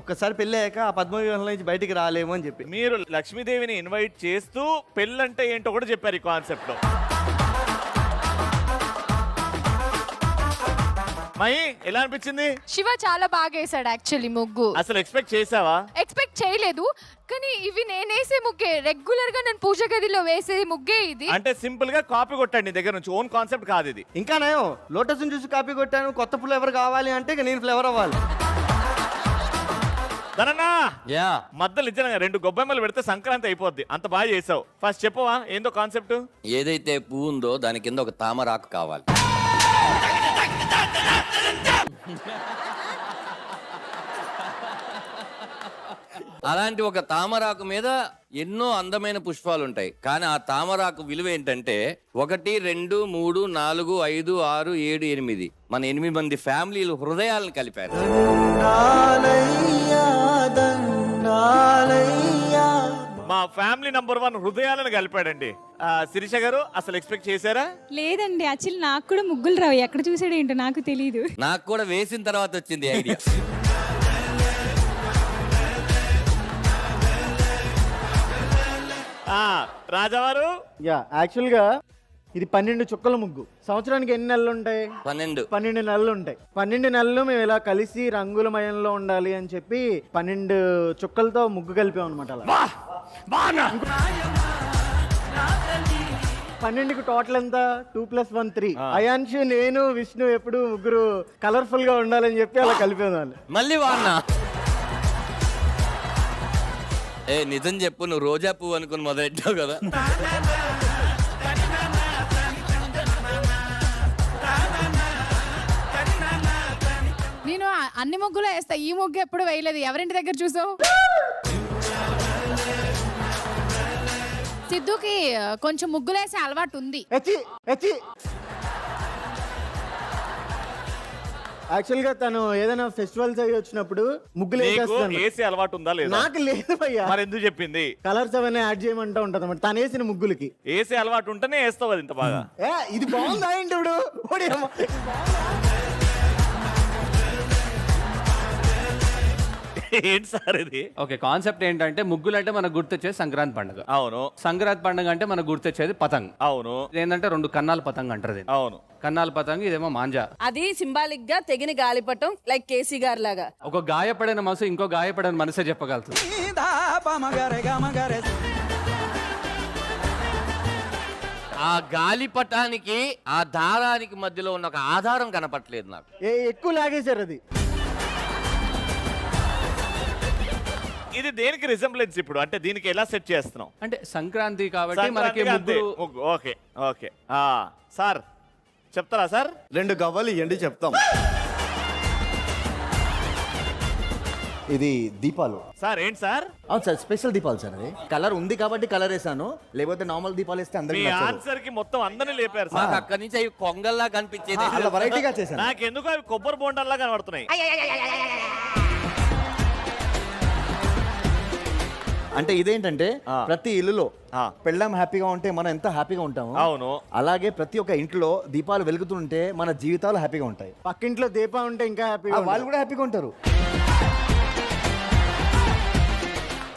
ఒక్కసారి పెళ్ళి అయ్యాక ఆ పద్మవ్యూహంలో నుంచి బయటికి రాలేము అని చెప్పి మీరు లక్ష్మీదేవిని ఇన్వైట్ చేస్తూ పెళ్ళంటే ఏంటో కూడా చెప్పారు ఈ కాన్సెప్ట్ లో. మై ఎలా అనిపించింది? శివ చాలా బాగా వేసాడు యాక్చువల్లీ ముగ్గు. అసలు ఎక్స్పెక్ట్ చేసావా? ఎక్స్పెక్ట్ చేయలేదు, కానీ ఇవి నేను వేసే ముగ్గే, రెగ్యులర్ గా నేను పూజ గదిలో వేసే ముగ్గే ఇది. అంటే సింపుల్ గా కాపీ కొట్టండి దగ్గర నుంచి, ఓన్ కాన్సెప్ట్ కాదు ఇది. ఇంకా నేను లోటస్ చూసి కాపీ కొట్టాను, కొత్త ఫ్లేవర్ కావాలి అంటే నేను ఫ్లేవర్ అవ్వాలి. మధ్యలో నిజంగా 2 గొబ్బెమ్మలు పెడితే సంక్రాంతి అయిపోద్ది, అంత బాగా చేసావు. ఫస్ట్ చెప్పవా ఏందో కాన్సెప్ట్? ఏదైతే పువ్వు ఉందో దాని కింద ఒక తామరాకు కావాలి. అలాంటి ఒక తామరాకు మీద ఎన్నో అందమైన పుష్పాలు ఉంటాయి, కానీ ఆ తామరాకు విలువ ఏంటంటే 1, 2, 3, 4, 5, 6, 7, 8 మన 8 మంది ఫ్యామిలీలు హృదయాలను కలిపారు. మా ఫ్యామిలీ నంబర్ 1 హృదయాలను కలిపాడండి. శిరీష గారు అసలు ఎక్స్పెక్ట్ చేశారా? లేదండి, యాక్చువల్లీ నాకు కూడా ముగ్గులు రావు, ఎక్కడ చూసాడు ఏంటో నాకు తెలియదు. నాకు కూడా వేసిన తర్వాత వచ్చింది ఐడియా. రాజావారు యాక్చువల్ గా ఇది 12 చుక్కల ముగ్గు. సంవత్సరానికి ఎన్ని నెలలు ఉంటాయి? 12 నెలలు ఉంటాయి. 12 నెలలు మేము ఇలా కలిసి రంగులమయంలో ఉండాలి అని చెప్పి 12 చుక్కలతో ముగ్గు కలిపాం అనమాట. అలా 12కి టోటల్ ఎంత? 2 + 1 3. అయాన్షు, నేను, విష్ణు ఎప్పుడు ముగ్గురు కలర్ఫుల్ గా ఉండాలని చెప్పి అలా కలిపాం వాళ్ళు. మళ్ళీ వాడినా నిజం చెప్పు, నువ్వు రోజా పువ్వు అనుకుని మొదలెట్టావు కదా. నేను అన్ని ముగ్గులు వేస్తా, ఈ ముగ్గు ఎప్పుడు వేయలేదు. ఎవరింటి దగ్గర చూసావు? సిద్ధుకి కొంచెం ముగ్గులు వేసే అలవాటు ఉంది. యాక్చువల్ గా తను ఏదైనా ఫెస్టివల్స్ అవి వచ్చినప్పుడు ముగ్గులు వేసే అలవాటు ఉందా లేదా? నాకు లేదు భయ్యా. మరి ఎందుకు చెప్పింది? కలర్స్ అవన్నీ యాడ్ చేయమంటా ఉంటది అన్నమాట. తను వేసిన ముగ్గులకి వేసే అలవాటు ఉంటేనే వేస్తావు అది ఇంత బాగా. ఇది బాగుందా ఏంటి ఇప్పుడు? ఏంటి సార్ ఇది? ఓకే, కాన్సెప్ట్ ఏంటంటే ముగ్గులు అంటే మనకు గుర్తొచ్చేది సంక్రాంతి పండుగ. అవును. సంక్రాంతి పండుగ అంటే మనకు గుర్తొచ్చేది పతంగ్. అవును. ఏంటంటే 2 కన్నాల పతంగ్ అంటారు. అవును, కన్నాల పతంగ్, ఇదేమో మాంజా. అది సింబాలిక్ గా తెగిన గాలిపటం, లైక్ కేసీ గారి లాగా. ఒక గాయపడిన మనసు ఇంకో గాయపడిన మనసే చెప్పగలుగుతుంది. ఆ గాలిపటానికి ఆ దారానికి మధ్యలో ఉన్న ఒక ఆధారం కనపట్లేదు నాకు. ఎక్కువ లాగేశారు అది. ఇది దేనికి రిజెంబ్లెన్స్ ఇప్పుడు? అంటే దీనికి ఎలా సెట్ చేస్తున్నాం? అంటే సంక్రాంతి కాబట్టి మనకి ముగ్గులు. Okay okay. సార్ చెప్తారా సార్? 2 గవ్వలు ఇవ్వండి చెప్తాం. ఇది దీపాలు సార్. ఏంటి సార్? అవును సార్, స్పెషల్ దీపాలు సార్. అది కలర్ ఉంది కాబట్టి కలర్ వేసాను, లేకపోతే నార్మల్ దీపాలు వేస్తే అందరికీ నచ్చదు. ఆన్సర్ కి మొత్తం అందరినీ లేపారు సార్. మాకు అక్కడి నుంచి అవి కొంగల్లా కనిపించేది. అలా వెరైటీగా చేశాను. నాకెందుకు అవి కొబ్బరి బోండాల్లా కనబడుతున్నాయి. అంటే ఇదేంటంటే ప్రతి ఇల్లులో పెళ్ళాం హ్యాపీగా ఉంటే మనం ఎంత హ్యాపీగా ఉంటాము. అవును. అలాగే ప్రతి ఒక్క ఇంట్లో దీపాలు వెలుగుతుంటే మన జీవితాలు హ్యాపీగా ఉంటాయి. పక్కింట్లో దీపం ఉంటే ఇంకా హ్యాపీగా, వాళ్ళు కూడా హ్యాపీగా ఉంటారు.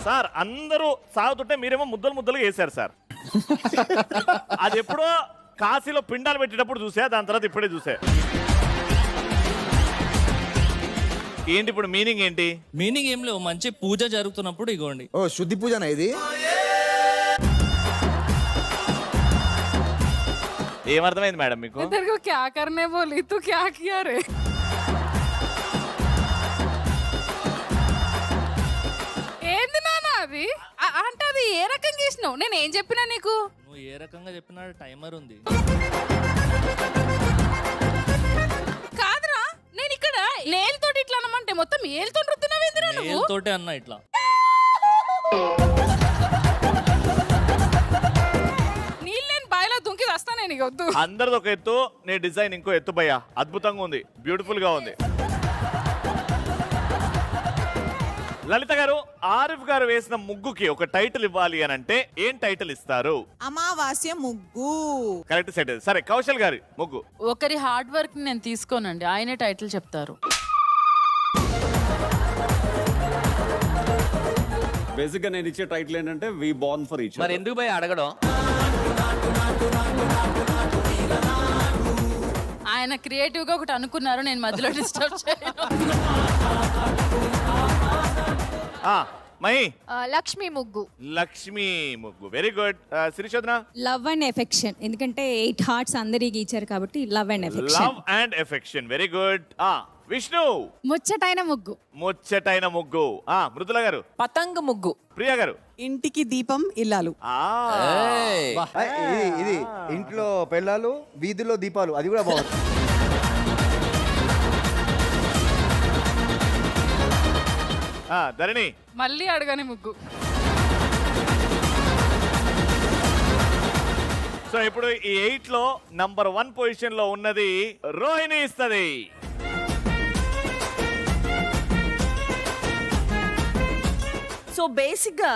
సార్ అందరూ సాగుతుంటే మీరేమో ముద్దలు ముద్దలు వేశారు సార్. అది ఎప్పుడో కాశీలో పిండాలు పెట్టేటప్పుడు చూసా, దాని తర్వాత ఇప్పుడే చూసా. ఏంటి ఇప్పుడు మీనింగ్ ఏంటి? మీనింగ్ ఏం లేవు, మంచి పూజ జరుగుతున్నప్పుడు ఇగోండి. ఓ శుద్ధి పూజనా ఇది? ఏమర్థమైంది మేడం మీకు? तेरे को क्या करने बोली, तू क्या किया रे? ఏంది నాన్న అది? అంటే అది ఏ రకంగా చేసినావు? నేను ఏం చెప్పినా నీకు? నువ్వు ఏ రకంగా చెప్పినా టైమర్ ఉంది. కాదురా, నేను ఇక్కడ నేలతోటి ఇట్లా అనమంటే మొత్తం ఏలుతో రుద్దినవేందిరా నువ్వు? నేలతోటే అన్న ఇట్లా. నీళ్ళు నేను బాయిలో దుంకి వస్తా నేను, ఇక వద్దు. అందరిది ఒక ఎత్తు, నీ డిజైన్ ఇంకో ఎత్తు భయ్యా. అద్భుతంగా ఉంది, బ్యూటిఫుల్ గా ఉంది. లలిత గారు, ఆరిఫ్ గారు వేసిన ముగ్గుకి ఒక టైటిల్ ఇవ్వాలి అని అంటే ఏం టైటిల్ ఇస్తారు? అమావాస్య ముగ్గు. Correct set. సరే కౌశల్ గారి ముగ్గు. ఒకరి హార్డ్ వర్క్ నేను తీసుకోనండి, ఆయనే టైటిల్ చెప్తారు. బేసిక్ గా నేను ఇచ్చే టైటిల్ ఏంటంటే వి బోర్న్ ఫర్ ఈచ్. మరి ఎందుకు పోయి అడగడం? ఆయన క్రియేటివ్ గా ఒకటి అనుకున్నారు, నేను మధ్యలో డిస్టర్బ్ చేయను. మహి, లక్ష్మి ముగ్గు. లక్ష్మి ముగ్గు, very good. Srishodhana, love and affection, ఎందుకంటే 8 హార్ట్స్ అందరికి ఇచ్చారు కాబట్టి love and affection. Love and affection, very good. Vishnu, ముచ్చటైన ముగ్గు. ముచ్చటైన ముగ్గు. మృదుల గారు, పతంగ ముగ్గు. ప్రియా గారు, ఇంటికి దీపం ఇల్లాలు. ఇది ఇంట్లో పెళ్ళాలు, వీధిలో దీపాలు, అది కూడా బాగుంది. ధరణి, మళ్ళీ అడగని ముగ్గు. సో ఇప్పుడు ఈ 8 లో నంబర్ 1 పొజిషన్ లో ఉన్నది రోహిణి ఇస్తది. సో బేసిక్ గా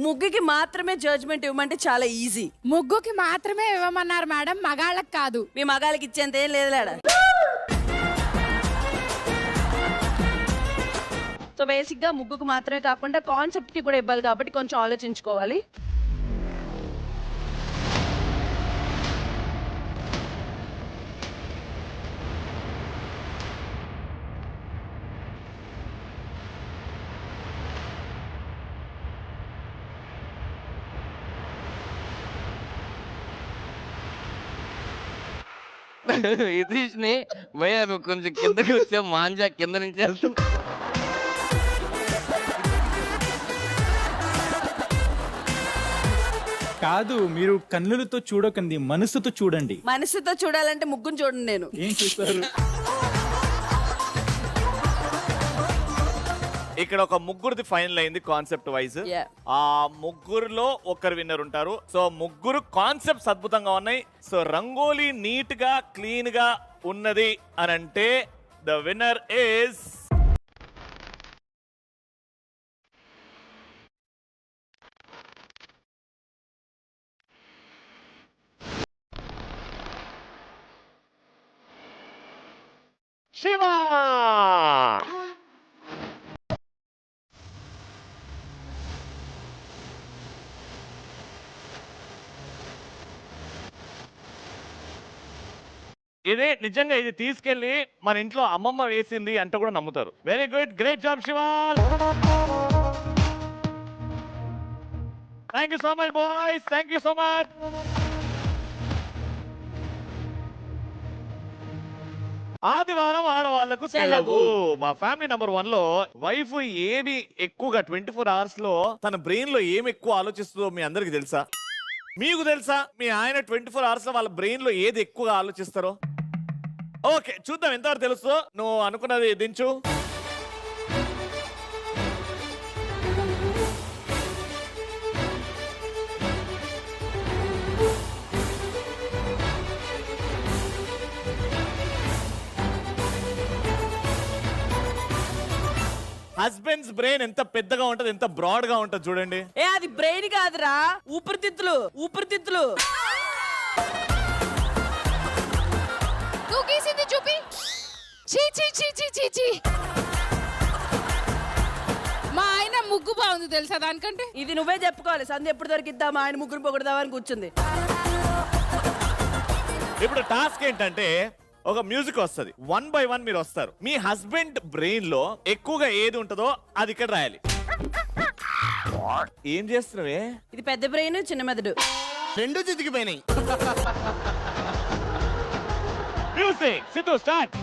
ముగ్గుకి మాత్రమే జడ్జ్మెంట్ ఇవ్వమంటే చాలా ఈజీ. ముగ్గుకి మాత్రమే ఇవ్వమన్నారు మేడం, మగాళ్ళకి కాదు. మీ మగాళ్ళకి ఇచ్చేంత ఏం లేదులేడా. సో బేసిక్ గా ముగ్గుకు మాత్రమే కాకుండా కాన్సెప్ట్ కి కూడా ఇవ్వాలి కాబట్టి కొంచెం ఆలోచించుకోవాలి. ఇది భయ్యా నువ్వు కొంచెం కిందకి వచ్చా, మాంజా కింద నుంచి వెళ్తూ. కాదు, మీరు కన్నులతో చూడకండి, మనసుతో చూడండి. మనసుతో చూడాలంటే ముగ్గును చూడండి. నేను ఏం చూస్తారు? ఇక్కడ ఒక ముగ్గురిది ఫైనల్ అయింది కాన్సెప్ట్ వైజ్. ఆ ముగ్గురులో ఒకరు విన్నర్ ఉంటారు. సో ముగ్గురు కాన్సెప్ట్స్ అద్భుతంగా ఉన్నాయి. సో రంగోలీ నీట్ గా క్లీన్ గా ఉన్నది అని అంటే ద విన్నర్ ఇస్ శివ. ఇది నిజంగా ఇది తీసుకెళ్లి మన ఇంట్లో అమ్మమ్మ వేసింది అంటే కూడా నమ్ముతారు. Very good, great job Shiva. Thank you so much boys, thank you so much. ఆదివారం ఆడవాళ్లకు సెలవు. మా ఫ్యామిలీ నంబర్ 1 లో వైఫ్ ఏమి ఎక్కువగా 24 hours లో తన బ్రెయిన్ లో ఏమి ఎక్కువ ఆలోచిస్తుందో మీ అందరికి తెలుసా? మీకు తెలుసా మీ ఆయన 24 hours లో వాళ్ళ బ్రెయిన్ లో ఏది ఎక్కువగా ఆలోచిస్తారో? ఓకే చూద్దాం ఎంతవరకు తెలుస్తుందో. నువ్వు అనుకున్నది దించు. హస్బెండ్స్ బ్రెయిన్ ఎంత పెద్దగా ఉంటది, ఎంత బ్రాడ్ గా ఉంటది చూడండి. అది బ్రెయిన్ కాదురా, ఊపిరితిత్తులు. ఊపిరితిత్తులు నువ్వు గీసింది చూపి. చీ చీ చీ చీ చీ చీ. మా ఆయన ముగ్గు బాగుంది తెలుసా దానికంటే. ఇది నువ్వే చెప్పుకోవాలి. సంధ్య ఎప్పుడు దొరికిద్దాం మా ఆయన ముగ్గురు పొగడదామా అని కూర్చుంది. ఇప్పుడు టాస్క్ ఏంటంటే ఒక మ్యూజిక్ వస్తుంది, 1 by 1 మీరు వస్తారు. మీ హస్బెండ్ బ్రెయిన్ లో ఎక్కువగా ఏది ఉంటుందో అది ఇక్కడ రాయాలి. ఏం చేస్తున్నావే? ఇది పెద్ద బ్రెయిన్, చిన్న మెదడు రెండు చితికిపోయినాయి. Music Siddhu start.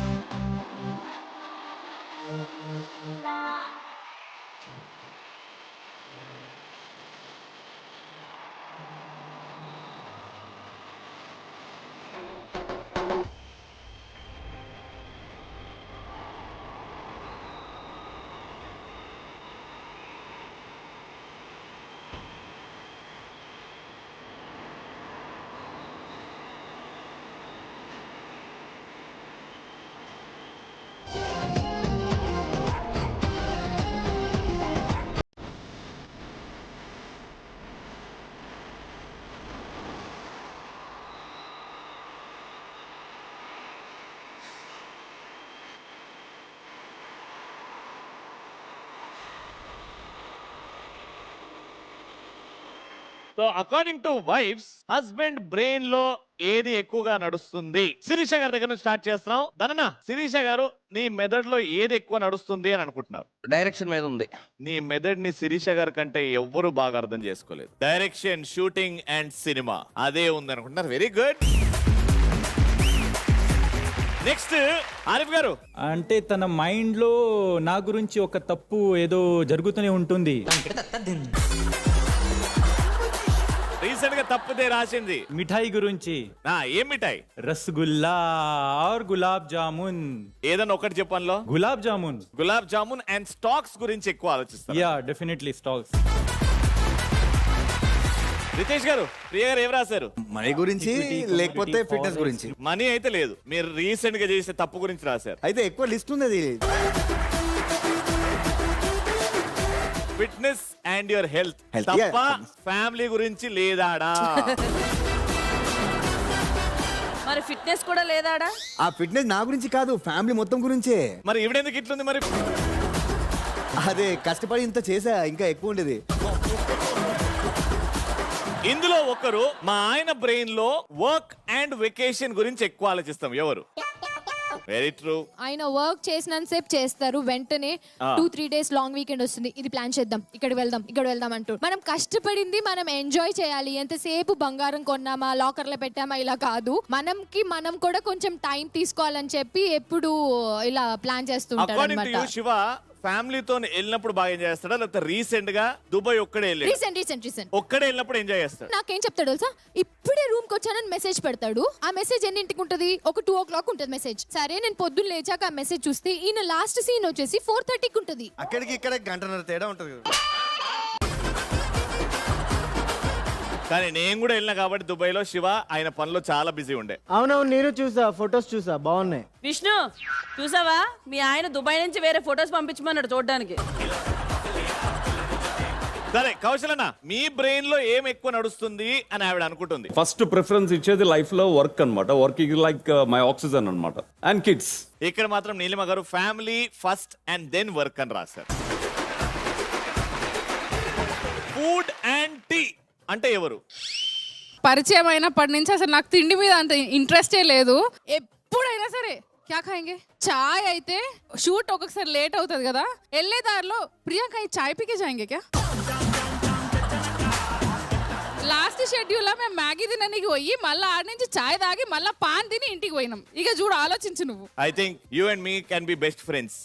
So according to wife's husband brain లో ఏది ఎక్కువగా నడుస్తుంది? శిరీష గారి దగ్గర నుంచి స్టార్ట్ చేస్తున్నాం. ధనన్న, శిరీష గారు నీ మెదడులో ఏది ఎక్కువ నడుస్తుంది అని అనుకుంటున్నారు? డైరెక్షన్ మీద ఉంది. నీ మెదడుని శిరీష గారి కంటే ఎవ్వరు బాగా అర్థం చేసుకోలేదు. డైరెక్షన్, షూటింగ్ అండ్ సినిమా అదే ఉంది అనుకుంటున్నారు. Very good. నెక్స్ట్ ఆరిఫ్ గారు. అంటే తన మైండ్ లో నా గురించి ఒక తప్పు ఏదో జరుగుతూనే ఉంటుంది. రీసెంట్ గా తప్పుదే రాసింది. మిఠాయి గురించి. ఏం మిఠాయి? రసగుల్లా ఆర్ గులాబ్ జామున్. ఏదన్నా ఒకటి చెప్పాను. గులాబ్ జామున్. గులాబ్ జామున్ అండ్ స్టాక్స్ గురించి ఎక్కువ ఆలోచిస్తారు. Yeah definitely stocks. రితేష్ గారు, ప్రియ గారు ఏం రాశారు? మనీ గురించి లేకపోతే ఫిట్నెస్ గురించి. మనీ అయితే లేదు, మీరు రీసెంట్ గా చేసే తప్పు గురించి రాశారు. అయితే ఎక్కువ లిస్ట్ ఉంది అది. ఫిట్నెస్ అండ్ యువర్ హెల్త్ తప్ప ఫ్యామిలీ గురించి లేదాడా? మరి ఫిట్నెస్ కూడా లేదాడా? ఆ ఫిట్నెస్ నా గురించి కాదు, ఫ్యామిలీ మొత్తం గురించే. మరి ఇవిడెందుకు ఇట్లుంది? మరి అదే కష్టపడి ఇంత చేసా, ఇంకా ఎక్కువ ఉండేది. ఇందులో ఒకరు మా ఆయన బ్రెయిన్ లో వర్క్ అండ్ వెకేషన్ గురించి ఎక్కువ ఆలోచిస్తాం. ఎవరు? Very true. ఆయన వర్క్ చేసినంతసేపు చేస్తారు, వెంటనే 2-3 days లాంగ్ వీకెండ్ వస్తుంది, ఇది ప్లాన్ చేద్దాం, ఇక్కడ వెళ్దాం అంటూ. మనం కష్టపడింది మనం ఎంజాయ్ చేయాలి. ఎంతసేపు బంగారం కొన్నామా, లాకర్లో పెట్టామా ఇలా కాదు. మనం కూడా కొంచెం టైం తీసుకోవాలని చెప్పి ఎప్పుడు ఇలా ప్లాన్ చేస్తుంటారు అన్నమాట. శివ ఫ్యామిలీతో వెళ్ళినప్పుడు బాగా ఎంజాయ్ చేస్తాడా, లేకపోతే రీసెంట్ గా దుబాయ్ ఒక్కడే ఒక్కడే వెళ్ళినప్పుడు ఎంజాయ్ చేస్తాడు? నాకేం చెప్తాడు తెలుసా, ఇప్పుడే రూమ్ కి వచ్చానని మెసేజ్ పెడతాడు. ఆ మెసేజ్ ఎన్నింటికి ఉంటది? ఒక 2 o'clock ఉంటది మెసేజ్. సరే నేను పొద్దున్న లేచాక ఆ మెసేజ్ చూస్తే ఈయన లాస్ట్ సీన్ వచ్చేసి 4:30కి ఉంటది. అక్కడికి ఇక్కడ గంటన్నర తేడా ఉంటది. కానీ నేను కూడా వెళ్ళినా కాబట్టి దుబాయ్ లో శివ ఆయన పనిలో చాలా బిజీ ఉండే. అవునవును, నేను చూసా, ఫొటోస్ చూసా, బాగున్నాయి. విష్ణు చూసావా, మీ ఆయన దుబాయ్ నుంచి వేరే ఫొటోస్ పంపించమన్నాడు చూడడానికి. సరే కౌశలన్న, మీ బ్రెయిన్ లో ఏం ఎక్కువ నడుస్తుంది అని ఆవిడ అనుకుంటుంది? ఫస్ట్ ప్రిఫరెన్స్ ఇచ్చేది లైఫ్ లో వర్క్ అన్నమాట. Work is like my oxygen అన్నమాట. And kids. ఇక్కడ మాత్రం నీలిమ గారు family first and then work అని రాశారు. ఫుడ్ అండ్ టీ అంటే ఎవరు? పరిచయం అయినప్పటి నుంచి అసలు నాకు తిండి మీద అంత ఇంట్రెస్టే లేదు. ఎప్పుడైనా సరే క్యా ఖాయింగే, చాయ్ అయితే షూట్ ఒక్కొక్కసారి లేట్ అవుతుంది కదా, వెళ్ళే దారిలో ప్రియాంక చాయ్ పీకే జాయింగే క్యా. లాస్ట్ షెడ్యూల్ లో మేము మ్యాగీ తినడానికి పోయి మళ్ళీ ఆడ నుంచి చాయ్ తాగి మళ్ళీ పాన్ తిని ఇంటికి పోయినాం. ఇక చూడు, ఆలోచించు నువ్వు. I think you and me can be best friends.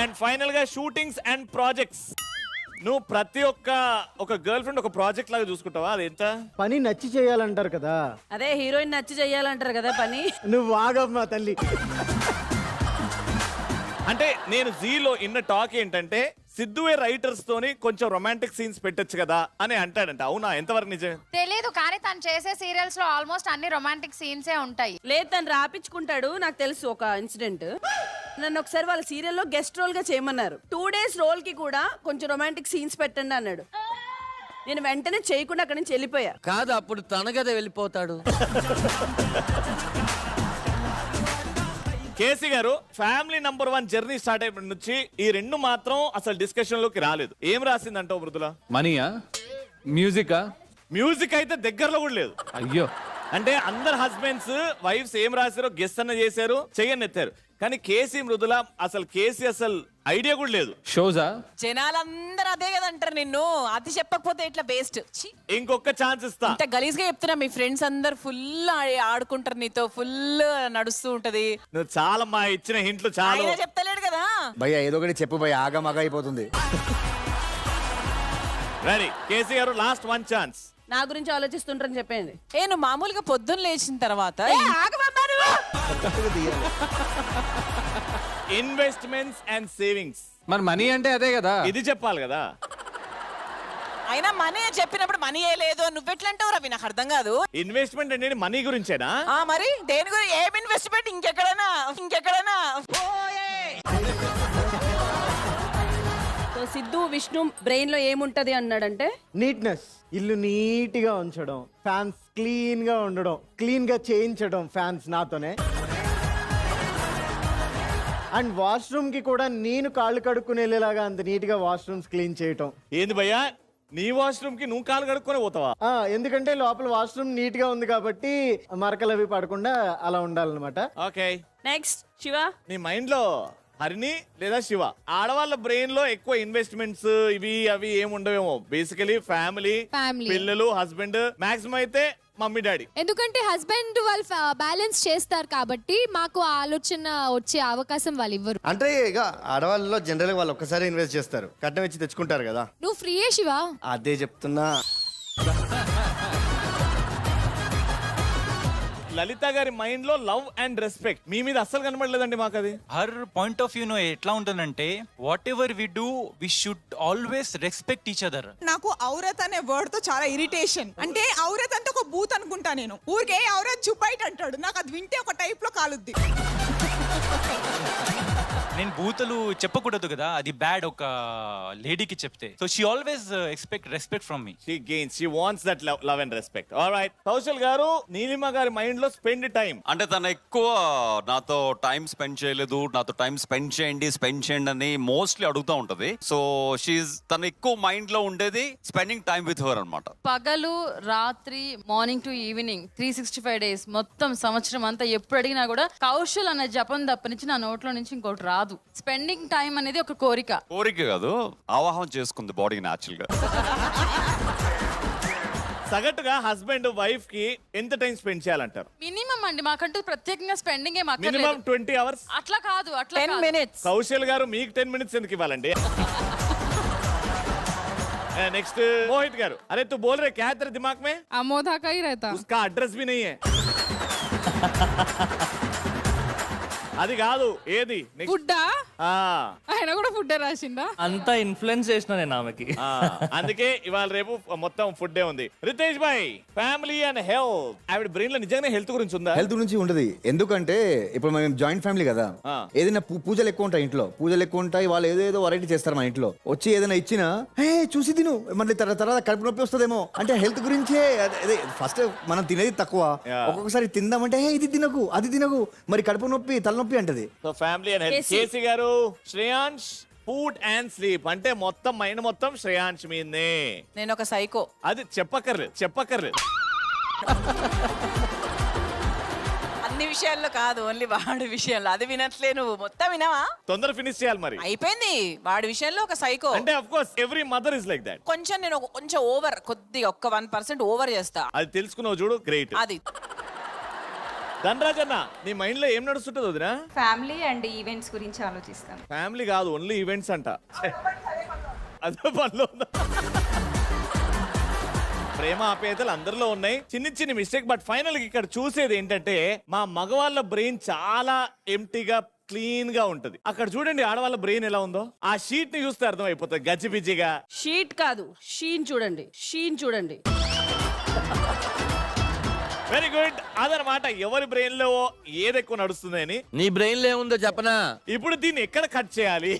And final గా షూటింగ్స్ అండ్ ప్రాజెక్ట్స్. నువ్వు ప్రతి ఒక గర్ల్ ఫ్రెండ్ ఒక ప్రాజెక్ట్ లాగా చూసుకుంటావా? అది ఎంత పని నచ్చి చేయాలంటారు కదా. అదే హీరోయిన్ నచ్చి చేయాలంటారు కదా పని. నువ్వు ఆగమ్మా తల్లి. అంటే నేను జీలో ఇన్న టాక్ ఏంటంటే సిద్ధువే రైటర్స్ తోని కొంచెం రొమాంటిక్ సీన్స్ పెట్టొచ్చు కదా అని అంటాడంట. అవునా? ఎంతవరకు నిజం తెలియదు, కానీ తను చేసే సీరియల్స్ లో ఆల్మోస్ట్ అన్ని రొమాంటిక్ సీన్సే ఉంటాయి. లేదు, తను రాపించుకుంటాడు. నాకు తెలుసు ఒక ఇన్సిడెంట్. నన్ను ఒకసారి వాళ్ళ సీరియల్లో గెస్ట్ రోల్ గా చేయమన్నారు. 2 days రోల్ కి కూడా కొంచెం రొమాంటిక్ సీన్స్ పెట్టండి అన్నాడు. నేను వెంటనే చేయకుండా అక్కడి నుంచి వెళ్ళిపోయా. కాదు, అప్పుడు తన కదా వెళ్ళిపోతాడు. కేసీ గారు ఫ్యామిలీ నంబర్ 1 జర్నీ స్టార్ట్ అయినప్పటి నుంచి ఈ రెండు మాత్రం అసలు డిస్కషన్ లోకి రాలేదు. ఏం రాసిందంటావు మృదుల? మనీయా, మ్యూజికా? మ్యూజిక్ అయితే దగ్గరలో కూడా లేదు. అయ్యో, అంటే అందరు హస్బెండ్స్ వైఫ్స్ ఏం రాశారో గెస్ అన్న చేశారు, చెయ్యని ఎత్తారు. కానీ కేసీ మృదుల అసలు కేసీ అసలు ఐడియా కూడా లేదు. షోజా? జనాలందరూ అదే కదా అంటారు నిన్ను. అది చెప్పకపోతే ఇట్లా బేస్ట్. ఇంకొక ఛాన్స్ ఇస్తా. ఇంత గలీజ్ గా చెప్తున్నా. మీ ఫ్రెండ్స్ అందరు ఫుల్ ఆడుకుంటారు నీతో, ఫుల్ నడుస్తూ ఉంటది. నువ్వు చాలా మా ఇచ్చిన హింట్లు చాలా. ఆయన చెప్తలేడు కదా భయ్యా, ఏదో ఒకటి చెప్పు భయ్యా, ఆగమాగా అయిపోతుంది. రెడీ కేసీ గారు, లాస్ట్ 1 ఛాన్స్. నా గురించి ఆలోచిస్తుంటారని చెప్పండి. నువ్వు మామూలుగా పొద్దున్న లేచిన తర్వాత ఇన్వెస్ట్మెంట్స్ అండ్ సేవింగ్స్. మరి మనీ అంటే అదే కదా, ఇది చెప్పాలి కదా. అయినా మనీ చెప్పినప్పుడు మనీ ఏ లేదు, నువ్వెట్లా అంటావు రవి? నాకు అర్థం కాదు. ఇన్వెస్ట్మెంట్ అంటే మనీ గురించేనా? మరి దేని గురించి? ఏం ఇన్వెస్ట్మెంట్? ఇంకెక్కడైనా సిద్ధు విష్ణు బ్రెయిన్ లో ఏముంటది అన్నాడంటే నీట్నెస్, ఇల్లు నీట్ గా ఉంచడం, ఫ్యాన్స్ క్లీన్ గా ఉండడం, క్లీన్ గా చేయించడం ఫ్యాన్స్ నాతోనే. అండ్ వాష్రూమ్ కి కూడా నేను కాళ్ళు కడుక్కుని వెళ్ళేలాగా అంత నీట్ గా వాష్రూమ్స్ క్లీన్ చేయటం. ఏంది భయ్యా, నీ వాష్రూమ్ కి నువ్వు కాలు కడుక్కొని పోతావా? ఎందుకంటే లోపల వాష్రూమ్ నీట్ గా ఉంది కాబట్టి మరకలు అవి పడకుండా అలా ఉండాలన్నమాట. Okay, next Shiva. నీ మైండ్ లో హరిని లేదా శివ. ఆడవాళ్ళ బ్రెయిన్ లో ఎక్కువ ఇన్వెస్ట్మెంట్స్ ఇవి అవి ఏమి ఉండవేమో. బేసికలీ ఫ్యామిలీ, పిల్లలు, హస్బెండ్, మాక్సిమం అయితే మమ్మీ డాడీ. ఎందుకంటే హస్బెండ్ వాళ్ళు బ్యాలెన్స్ చేస్తారు కాబట్టి మాకు ఆలోచన వచ్చే అవకాశం వాళ్ళు ఇవ్వరు. అంటే ఇక ఆడవాళ్ళలో జనరల్ గా వాళ్ళు ఒక్కసారి ఇన్వెస్ట్ చేస్తారు, కట్నం ఇచ్చి తెచ్చుకుంటారు కదా. నువ్వు ఫ్రీయే శివ. అదే చెప్తున్నా. లలిత గారి మైండ్ లో లవ్ అండ్ రెస్పెక్ట్ మీ మీద అస్సలు కనబడలేదండి మాకు. అది హర్ పాయింట్ ఆఫ్ వ్యూ ఎట్లా ఉంటుందంటే, whatever we do we should always respect each other. నాకు ఔరత్ అనే వర్డ్ తో చాలా ఇరిటేషన్. అంటే ఔరత్ అంటే ఒక బూత్ అనుకుంటా నేను. ఊరికే ఔరత్ చుపైట్ అంటాడు, నాకు అది వింటే ఒక టైప్ లో కాలుద్ది. నేను బూతులు చెప్పకూడదు కదా, అది బ్యాడ్ ఒక లేడీకి చెప్తే. So she always expect respect from me. She gains, she wants that love and respect. Alright, Kaushal గారు, నీలిమ గారి మైండ్ లో స్పెండ్ టైం. అంటే తను ఎక్కువ నాతో టైం స్పెండ్ చేయలేదు, నాతో టైం స్పెండ్ చేయండి అని మోస్ట్లీ అడుగుతూ ఉంటది. సో తను ఎక్కువ మైండ్ లో ఉండేది స్పెండింగ్ టైం విత్ హర్ అన్నమాట. పగలు రాత్రి మార్నింగ్ టు ఈవినింగ్ 365 days మొత్తం సంవత్సరం అంతా ఎప్పుడు అడిగినా కూడా కౌశల్ అనే జపం తప్పనించి నా నోట్లో నుంచి ఇంకోటి రాదు. స్పెండింగ్ టైం అనేది ఒక కోరిక కాదు, ఆవాహం చేసుకుంది బాడీ న్యాచురల్ గా. సగటుగా హస్బెండ్ వైఫ్ కి ఎంత టైం స్పెండ్ చేయాలంటారు? మినిమం అండి, మాకంటూ ప్రత్యేకంగా స్పెండింగ్ ఏం మినిమం అక్కర్లేదు. 20 hours. అట్లా కాదు, అట్లా 10 minutes. కౌశల్ గారు, మీకు 10 minutes ఎందుకు ఇవ్వాలండి? नेक्स्ट मोहित गारू, अरे तू बोल रहे क्या है तेरे दिमाग में? अमोधा का ही रहता, उसका एड्रेस भी नहीं है. అది కాదు ఏది ఫుడ్డా ఆ ఆయన కూడా ఫుడ్ రాసిందా అంతా ఇన్ఫ్లుయెన్స్ చేసిన నేను ఆమెకి అందుకే ఇవాళ రేపు మొత్తం ఫుడ్ ఉంది. రితేష్ భాయ్, ఫ్యామిలీ అండ్ హెల్త్, ఆవిడ బ్రెయిన్ లో నిజంగానే హెల్త్ గురించి ఉందా? హెల్త్ గురించి ఉంటది. ఎందుకంటే ఇప్పుడు మేము జాయింట్ ఫ్యామిలీ కదా, ఏదైనా పూజలు ఎక్కువ ఉంటాయి ఇంట్లో, పూజలు ఎక్కువ ఉంటాయి, వాళ్ళు ఏదేదో వెరైటీ చేస్తారు మా ఇంట్లో. వచ్చి ఏదైనా ఇచ్చినా హే చూసి తిను, మళ్ళీ తర్వాత కడుపు నొప్పి వస్తుందేమో అంటే హెల్త్ గురించే. ఫస్ట్ మనం తినేది తక్కువ, ఒక్కొక్కసారి తిందామంటే హే ఇది తినకు అది తినకు, మరి కడుపు నొప్పి తలనొప్పి అంటది. So family and health. KC గారు, శ్రేయాంష్ ఫుడ్ అండ్ స్లీప్ అంటే మొత్తం మైండ్ మొత్తం శ్రేయాంష్ మీదే. నేను ఒక సైకో, అది చెప్పక్కర్లేదు అన్ని విషయాల్లో కాదు, ఓన్లీ వాడి విషయంలో. అది వినట్లే, నువ్వు మొత్తం వినవా? తొందర ఫినిష్ చేయాలి మరి. అయిపోయింది, వాడి విషయంలో ఒక సైకో. అంటే of course every mother is like that. కొంచెం నేను కొంచెం ఓవర్, కొద్దిగా ఒక్క 1% ఓవర్ చేస్తా. అది తెలుసుకున్నావు చూడు, గ్రేట్. అది ధనరాజ్ అన్న, నీ మైండ్ లో ఏం నడుస్తుంటది వదినా? ఫ్యామిలీ అండ్ ఈవెంట్స్ గురించి ఆలోచిస్తాను. ఫ్యామిలీ కాదు, ఓన్లీ ఈవెంట్స్ అంట. అదే పనిలో ఉందా? ప్రేమ ఆప్యాయతలు అందరిలో ఉన్నాయి, చిన్న మిస్టేక్. బట్ ఫైనల్ ఇక్కడ చూసేది ఏంటంటే మా మగవాళ్ళ బ్రెయిన్ చాలా ఎంటీగా క్లీన్ గా ఉంటది. అక్కడ చూడండి ఆడవాళ్ళ బ్రెయిన్ ఎలా ఉందో. ఆ షీట్ ని చూస్తే అర్థం అయిపోతుంది, గజిబిజిగా. షీట్ కాదు, షీన్ చూడండి, షీన్ చూడండి. Very good. అదనమాట ఎవరి బ్రెయిన్ లో ఏది ఎక్కువ నడుస్తుంది అని. నీ బ్రెయిన్ లో ఏముందో చెప్పనా? ఇప్పుడు దీన్ని ఎక్కడ కట్ చేయాలి?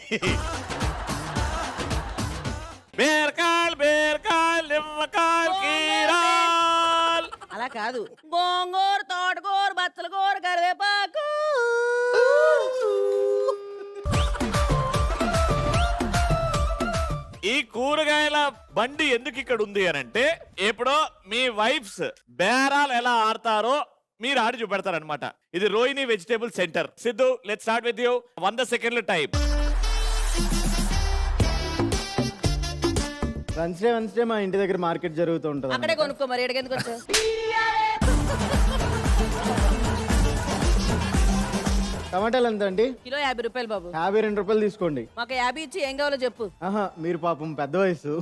బేర్కాల్ బేర్కాల్ నిమ్మకాల్ కీరాల్ అలా కాదు, గోంగూర తోటకూర బచ్చలకూర కరివేపాకు. బండి ఎందుకు ఇక్కడ ఉంది అని అంటే ఎప్పుడో మీ వైఫ్స్ బేరాలు ఎలా ఆడతారో మీరు ఆడి చూపెడతారనమాట. ఇది Rohini vegetable centre. Siddhu, let's start with you. 100 సెకండ్ల టైం. వెన్స్డే మా ఇంటి దగ్గర మార్కెట్ జరుగుతూ ఉంటుంది. అక్కడే కొనుక్కో మరి, ఎక్కడికి వచ్చా? టమాటాలు ఎంత అండి? కిలో 50 రూపాయలు బాబు. 52 రూపాయలు తీసుకోండి. మాకు 50 ఇచ్చి ఏం కావాలో చెప్పు. ఆహా, మీరు పాపం పెద్ద వయసు.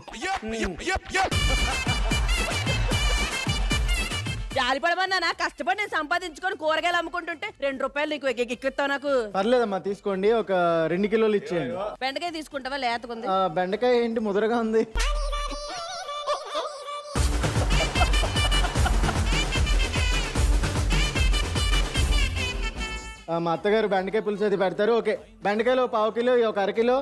జాలిపడమన్నా, కష్టపడి నేను సంపాదించుకొని కూరగాయలు అమ్ముకుంటుంటే 2 రూపాయలు నీకు ఎక్కిస్తావు నాకు. పర్లేదమ్మా, తీసుకోండి. ఒక 2 కిలోలు ఇచ్చేయండి. బెండకాయ తీసుకుంటావా? లేతకుంది. బెండకాయ ఏంటి ముదరగా ఉంది? మా అత్తగారు బెండకాయ పులుసు అది పెడతారు. ఓకే, బెండకాయలు 1/4 కిలో, ఒక 1/2 కిలో,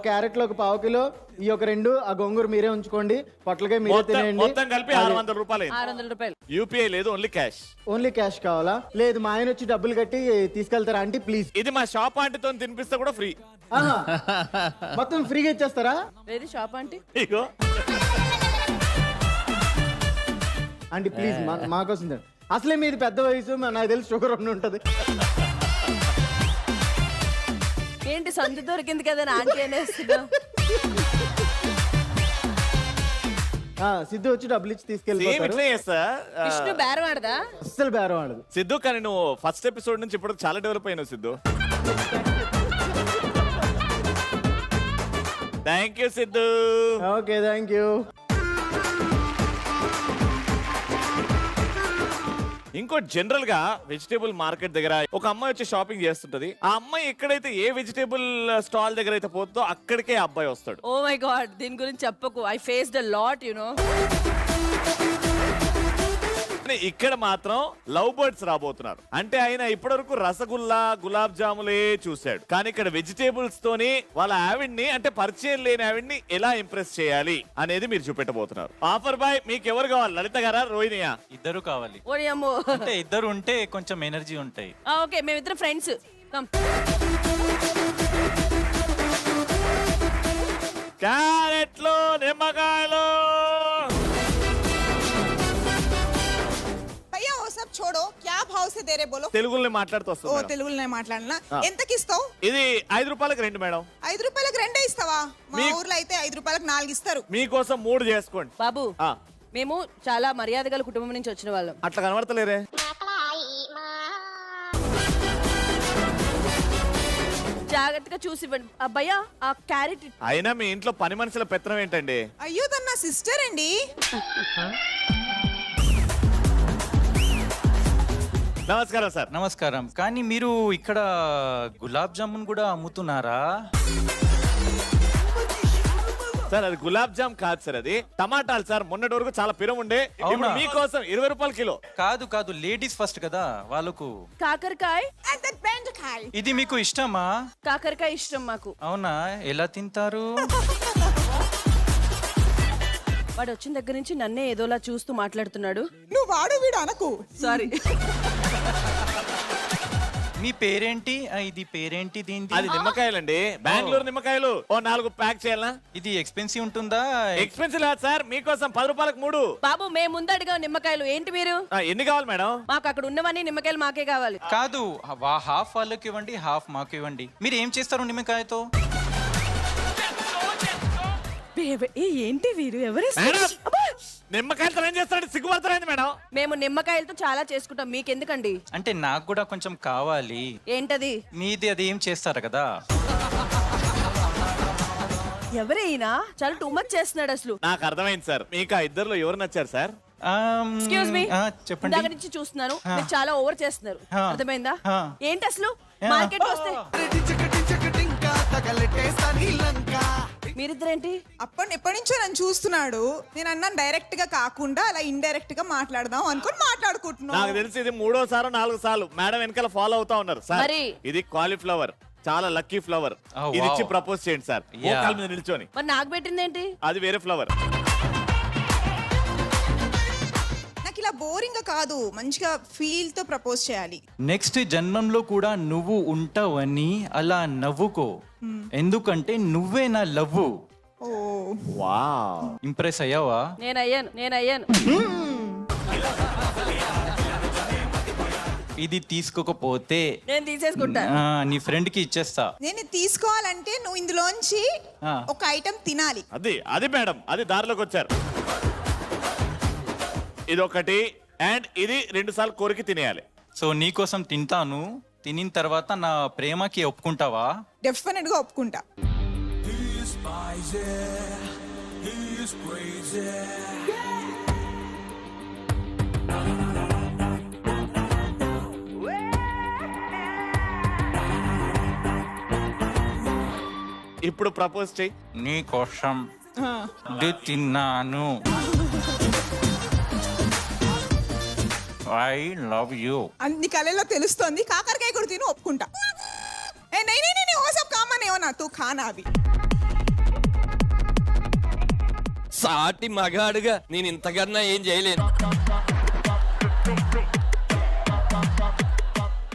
క్యారెట్లు ఒక 1/4 కిలో, ఈ ఒక 2, ఆ గోంగూర మీరే ఉంచుకోండి, పొట్లకాయ మీరే తినేయండి. మొత్తం కలిపి 600 రూపాయలు. 600 రూపాయలు. యూపీఐ లేదు, ఓన్లీ క్యాష్. ఓన్లీ క్యాష్ కావాలా? లేదు, మా ఆయన వచ్చి డబ్బులు కట్టి తీసుకెళ్తారా ఆంటీ ప్లీజ్? ఇది మా షాప్ ఆంటీతో తినిపిస్తే కూడా ఫ్రీ. మొత్తం ఫ్రీగా ఇచ్చేస్తారా? ఏది షాప్ ఆంటీ? ఇగో ఆంటీ ప్లీజ్ మాకోసం తినండి. అసలే మీది పెద్ద వయసు, నాకు తెలిసి షుగర్ ఉంటది. ఏంటి సందు దొరికింది కదా ఆంటీ అనేస్తున్నావు? సిద్ధు వచ్చి డబ్బులు ఇచ్చి తీసుకెళ్ళిపోతారు. విష్ణు బేరం ఆడదా? అస్సలు బేరం ఆడదు సిద్ధు. కానీ నువ్వు ఫస్ట్ ఎపిసోడ్ నుంచి ఇప్పుడు చాలా డెవలప్ అయినావు Siddhu. Thank you Siddhu. Okay, thank you. ఇంకోటి, జనరల్ గా వెజిటేబుల్ మార్కెట్ దగ్గర ఒక అమ్మాయి వచ్చి షాపింగ్ చేస్తుంటది. ఆ అమ్మాయి ఎక్కడైతే ఏ వెజిటేబుల్ స్టాల్ దగ్గర అయితే పోతుందో అక్కడికే అబ్బాయి వస్తాడు. ఓ మై గాడ్, దీని గురించి చెప్పకు. I faced a lot, you know. ఇక్కడ మాత్రం లవ్ బర్డ్స్ రాబోతున్నారు. అంటే ఆయన ఇప్పటివరకు రసగుల్లా, గులాబ్ జాములే చూశాడు. కానీ ఇక్కడ వెజిటేబుల్స్ తోని వాళ్ళ ఆవిడ్ని, అంటే పరిచయం లేని ఆవిడ్ని ఎలా ఇంప్రెస్ చేయాలి అనేది మీరు చూపెట్టబోతున్నారు. ఆఫర్ బాయ్, మీకు ఎవరు కావాలి? లలిత గారా, రోహిణియా? ఇద్దరు కావాలి. ఓడి అమ్మో, అంటే ఇద్దరు ఉంటే కొంచెం ఎనర్జీ ఉంటాయి. ఓకే, మేమిద్దరం ఫ్రెండ్స్. కమ్. క్యారెట్లు, నిమ్మకాయలు. भैया वो सब छोड़ो, क्या भाव से दे रहे बोलो? తెలుగులో మాట్లాడుతూ వస్తుంది. ఓ తెలుగులోనే మాట్లాడనా? ఎంతకి ఇస్తావు? ఇది 5 రూపాయలకు 2 మేడం. 5 రూపాయలకు 2 ఇస్తావా? మా ఊర్లో అయితే 5 రూపాయలకు 4 ఇస్తారు. మీకోసం 3 చేసుకోండి బాబు. మేము చాలా మర్యాద గల కుటుంబం నుంచి వచ్చిన వాళ్ళం. అట్లా కనబడతలేరే? జాగ్రత్తగా చూసి ఇవ్వండి. అబ్బాయ్యా, ఆ క్యారెట్. అయినా మీ ఇంట్లో పని మనుషుల పెత్తనం ఏంటండి? అయ్యో, తన నా సిస్టర్ అండి. నమస్కారం సార్. నమస్కారం. కానీ మీరు ఇక్కడ గులాబ్ జామున్ కూడా అమ్ముతున్నారా? సార్ అది గులాబ్ జామ్ కాదు సార్, అది టమాటాలు సార్. మొన్నటి వరకు చాలా పిరం ఉండే, ఇప్పుడు మీకోసం 20 రూపాయలు కిలో. కాదు కాదు, లేడీస్ ఫస్ట్ కదా వాళ్ళకు. కాకరకాయ. ఇది మీకు ఇష్టమా? కాకరకాయ ఇష్టం మాకు. అవునా? ఎలా తింటారు? వాడు వచ్చిన దగ్గర నుంచి నన్నే ఏదోలా చూస్తూ మాట్లాడుతున్నాడు. నువ్వు వాడు వీడు అనకు. సారీ. మీ పేరేంటి? ఇది పేరేంటి దీనిది? అది నిమ్మకాయలండి, బెంగళూరు నిమ్మకాయలు. ఓ 4 ప్యాక్ చేయాలా? ఇది ఎక్స్పెన్సివ్ ఉంటుందా? ఎక్స్పెన్సివ్ లేదు సార్, మీకోసం 10 రూపాయలకు 3. బాబు, మేము ముందు అడిగా నిమ్మకాయలు. ఏంటి మీరు? ఎన్ని కావాలి మేడం? మాకు అక్కడ ఉన్నవన్నీ నిమ్మకాయలు మాకే కావాలి. కాదు, హాఫ్ వాళ్ళకి ఇవ్వండి, హాఫ్ మాకు ఇవ్వండి. మీరు ఏం చేస్తారు నిమ్మకాయతో? ఏంటి వీరు? ఎవరు? నిమ్మకాయలతో ఏం చేస్తారండి? సిగ్గుపడతారండి మేడం. మేము నిమ్మకాయలతో చాలా చేసుకుంటాం, మీకెందుకండి? అంటే నాకు కూడా కొంచెం కావాలి. ఏంటది? మీది అది ఏం చేస్తారు కదా. ఎవరైనా చాలా టూ మచ్ చేస్తున్నాడు అసలు. నాకు అర్థమైంది సార్. మీకు ఆ ఇద్దరులో ఎవరు నచ్చారు సార్? ఎక్స్క్యూజ్ మీ, చెప్పండి. దగ్గర నుంచి చూస్తున్నాను, మీరు చాలా ఓవర్ చేస్తున్నారు. అర్థమైందా? ఏంటి అసలు మార్కెట్ వస్తే మీరిద్దరేంటి? ఎప్పటి నుంచో నన్ను చూస్తున్నాడు. నేను అన్నాను డైరెక్ట్ గా కాకుండా అలా ఇండైరెక్ట్ గా మాట్లాడదాం అనుకుని మాట్లాడుకుంటున్నాను. నాకు తెలిసి ఇది 3వ సారో 4వ సార్లు మేడం వెనకాల ఫాలో అవుతా ఉన్నారు సార్. ఇది కాలీఫ్లవర్, చాలా లక్కీ ఫ్లవర్. ఇది ఇచ్చి ప్రపోజ్ చేయండి సార్, మోకాళ్ళ మీద నిల్చొని. మరి నాకు పెట్టింది ఏంటి? అది వేరే ఫ్లవర్. నాకు ఇలా బోరింగ్ గా కాదు, మంచిగా ఫీల్ తో ప్రపోజ్ చేయాలి. నెక్స్ట్ జన్మంలో కూడా నువ్వు ఉంటావని అలా నవ్వుకో, ఎందుకంటే నువ్వే నా లవ్వు. ఓ వావ్. ఇంప్రెస్ అయ్యావా? నేను అయ్యాను. ఇది తీసుకోకపోతే నేను తీసేసుకుంటా. నీ ఫ్రెండ్ కి ఇచ్చేస్తా. నేను తీసుకోవాలంటే నువ్వు ఇందులోంచి ఒక ఐటమ్ తినాలి. అది మేడం, అది దారిలోకి వచ్చారు. ఇది ఒకటి అండ్ ఇది 2 సార్లు కోరికి తినేయాలి. సో నీకోసం తింటాను. తినిన తర్వాత నా ప్రేమకి ఒప్పుకుంటావా? డెఫినెట్ గా ఒప్పుకుంటా. ఇప్పుడు ప్రపోజ్ చెయ్యి. నీ కోసం ఇది తిన్నాను. I love you. అన్ని కళలో తెలుస్తోంది. కాకరకాయ కూడా తిని ఒప్పుకుంటా. తూ ఖానా అవి. సాటి మగాడుగా నేను ఇంతకన్నా ఏం చేయలేను.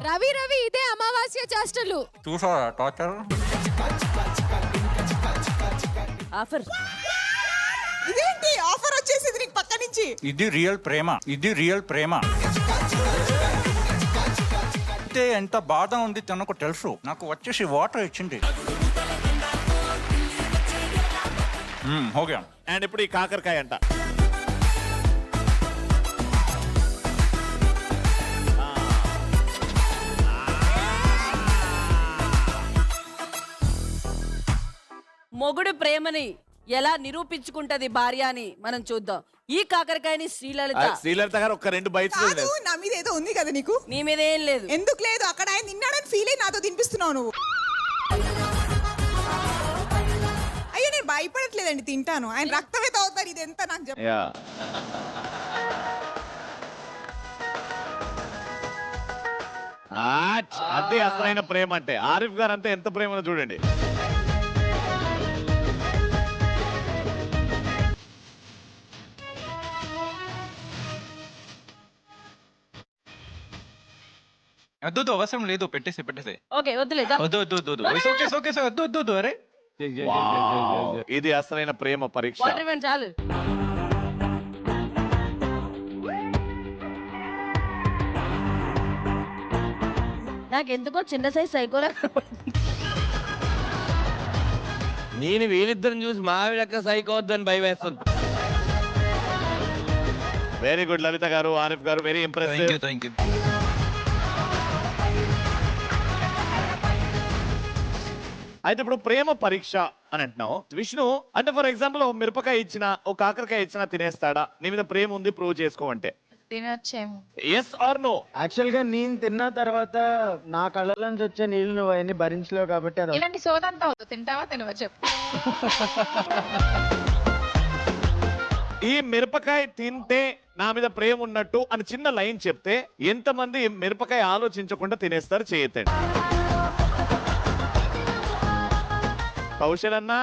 రవి ఇదే అమావాస్య చేష్టలు. చూసారా టార్చర్? ఆఫర్. ఇదేంటి ఆఫర్ వచ్చేసింది నీకు పక్క నుంచి? ఇది రియల్ ప్రేమ. అంటే ఎంత బాధ ఉంది తనకు తెలుసు. నాకు వచ్చేసి వాటర్ ఇచ్చింది. ఓకే. అండ్ ఇప్పుడు ఈ కాకరకాయ అంట. మొగుడు ప్రేమని ఎలా నిరూపించుకుంటది భార్య అని మనం చూద్దాం. ఈ కాకరకాయని శ్రీలలిత గారు ఒక 2 బైట్స్. నా మీద ఏదో ఉంది కదా నీకు? నీ మీద ఏం లేదు. ఎందుకు లేదు? అక్కడ ఆయన తిన్నాడని ఫీల్ అయ్యి నాతో తినిపిస్తున్నావు నువ్వు. అయ్యో నేను భయపడట్లేదండి, తింటాను. ఆయన రక్తమే తాగుతారు. ఇది ఎంత నాకు చెప్పు. అదే అసలైన ప్రేమ అంటే. ఆరిఫ్ గారు అంతే ఎంత ప్రేమలో చూడండి. వద్దు అవసరం లేదు. పెట్టేసి ఓకే వద్దులేదా? వద్దు. అరే ఇది అసలైన ప్రేమ పరీక్ష. చాలు. నాకెందుకో చిన్న సైజ్ సైకోలా. నేను వీళ్ళిద్దరిని చూసి మా ఆవిడక్క సైకోవద్దని భయం వేస్తుంది. వెరీ గుడ్ లలిత గారు, ఆరిఫ్ గారు, వెరీ ఇంప్రెసివ్. Thank you. అయితే ఇప్పుడు ప్రేమ పరీక్ష అని అంటున్నావు విష్ణు. అంటే ఫర్ ఎగ్జాంపుల్ ఓ మిరపకాయ ఇచ్చినా ఓ కాకరకాయ ఇచ్చినా తినేస్తాడా? నీ మీద ప్రేమ ఉంది ప్రూవ్ చేసుకోమంటే తినొచ్చేమో. Yes or no? యాక్చువల్ గా నేను తిన్న తర్వాత నా కళ్ళ నుంచి వచ్చే నీళ్ళు నువ్వు అవన్నీ భరించలేవు కాబట్టి అది ఇలాంటి సోదంతా వద్దు. తింటావా తినవా చెప్పు. ఈ మిరపకాయ తింటే నా మీద ప్రేమ ఉన్నట్టు అని చిన్న లైన్ చెప్తే ఎంతమంది మిరపకాయ ఆలోచించకుండా తినేస్తారు? చేయొద్దండి. కౌశల్ అన్న,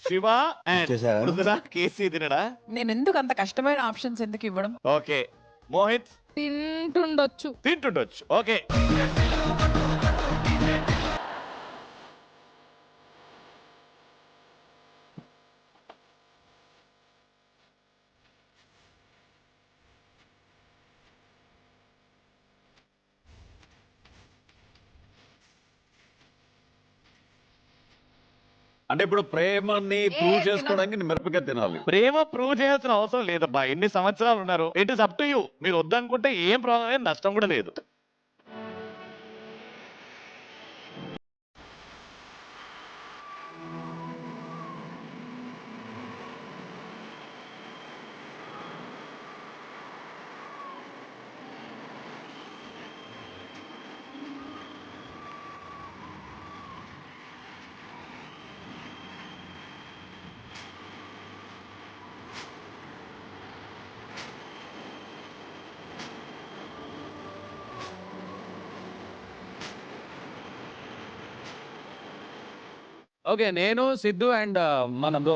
శివ అండ్ మృదుల, కేసీ తినడా? నేను ఎందుకు అంత కష్టమైన ఆప్షన్స్ ఎందుకు ఇవ్వడం? ఓకే. మోహిత్ తింటుండొచ్చు. ఓకే. అంటే ఇప్పుడు ప్రేమని ప్రూవ్ చేసుకోవడానికి మిరపకాయ తినాలి. ప్రేమ ప్రూవ్ చేయాల్సిన అవసరం లేదబ్బా. ఎన్ని సంవత్సరాలు ఉన్నారు. It is up to you. మీరు వద్దనుకుంటే ఏం ప్రాబ్లం లేదు, నష్టం కూడా లేదు. ఓకే, నేను సిద్ధు అండ్ మన బ్రో.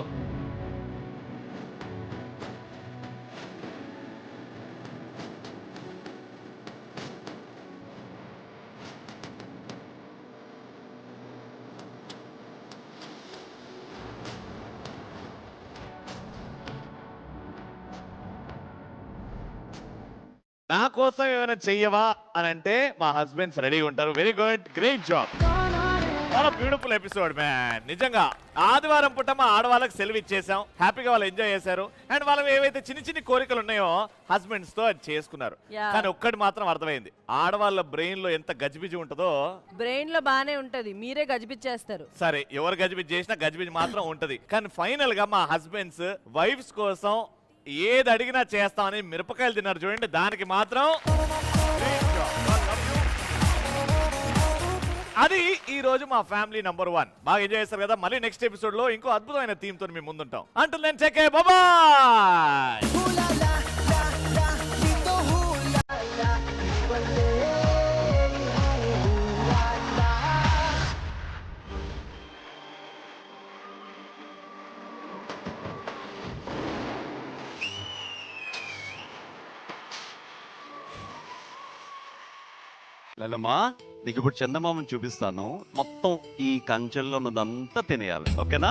నా కోసం ఏమైనా చెయ్యవా అని అంటే మా హస్బెండ్స్ రెడీగా ఉంటారు. Very good, great job. చాలా బ్యూటిఫుల్ ఎపిసోడ్ మ్యాన్. నిజంగా ఆదివారం పూట మా ఆడవాళ్ళకి సెలవు ఇచ్చేసాం, హ్యాపీగా వాళ్ళు ఎంజాయ్ చేశారు. అండ్ వాళ్ళు ఏవైతే చిన్ని కోరికలు ఉన్నాయో హస్బెండ్స్ తో అది చేసుకున్నారు. కానీ ఒక్కటి మాత్రం అర్థమైంది, ఆడవాళ్ళ బ్రెయిన్ లో ఎంత గజిబిజి ఉంటుందో. బ్రెయిన్ లో బానే ఉంటది, మీరే గజిబిచ్చేస్తారు. సరే, ఎవరు గజిబిజి చేసినా గజిబిజి మాత్రం ఉంటది. కానీ ఫైనల్ గా మా హస్బెండ్స్ వైఫ్స్ కోసం ఏది అడిగినా చేస్తామని మిరపకాయలు తిన్నారు చూడండి, దానికి మాత్రం అది ఈ రోజు మా ఫ్యామిలీ నంబర్ 1. బాగా ఎంజాయ్ చేస్తారు కదా. మళ్ళీ నెక్స్ట్ ఎపిసోడ్ లో ఇంకో అద్భుతమైన థీమ్ తో మేము ముందుంటాం. Until then take care, bye bye. లలమ్మా, నీకు ఇప్పుడు చందమామని చూపిస్తాను. మొత్తం ఈ కంచెల్లో ఉన్నదంతా తినేయాలి, ఓకేనా?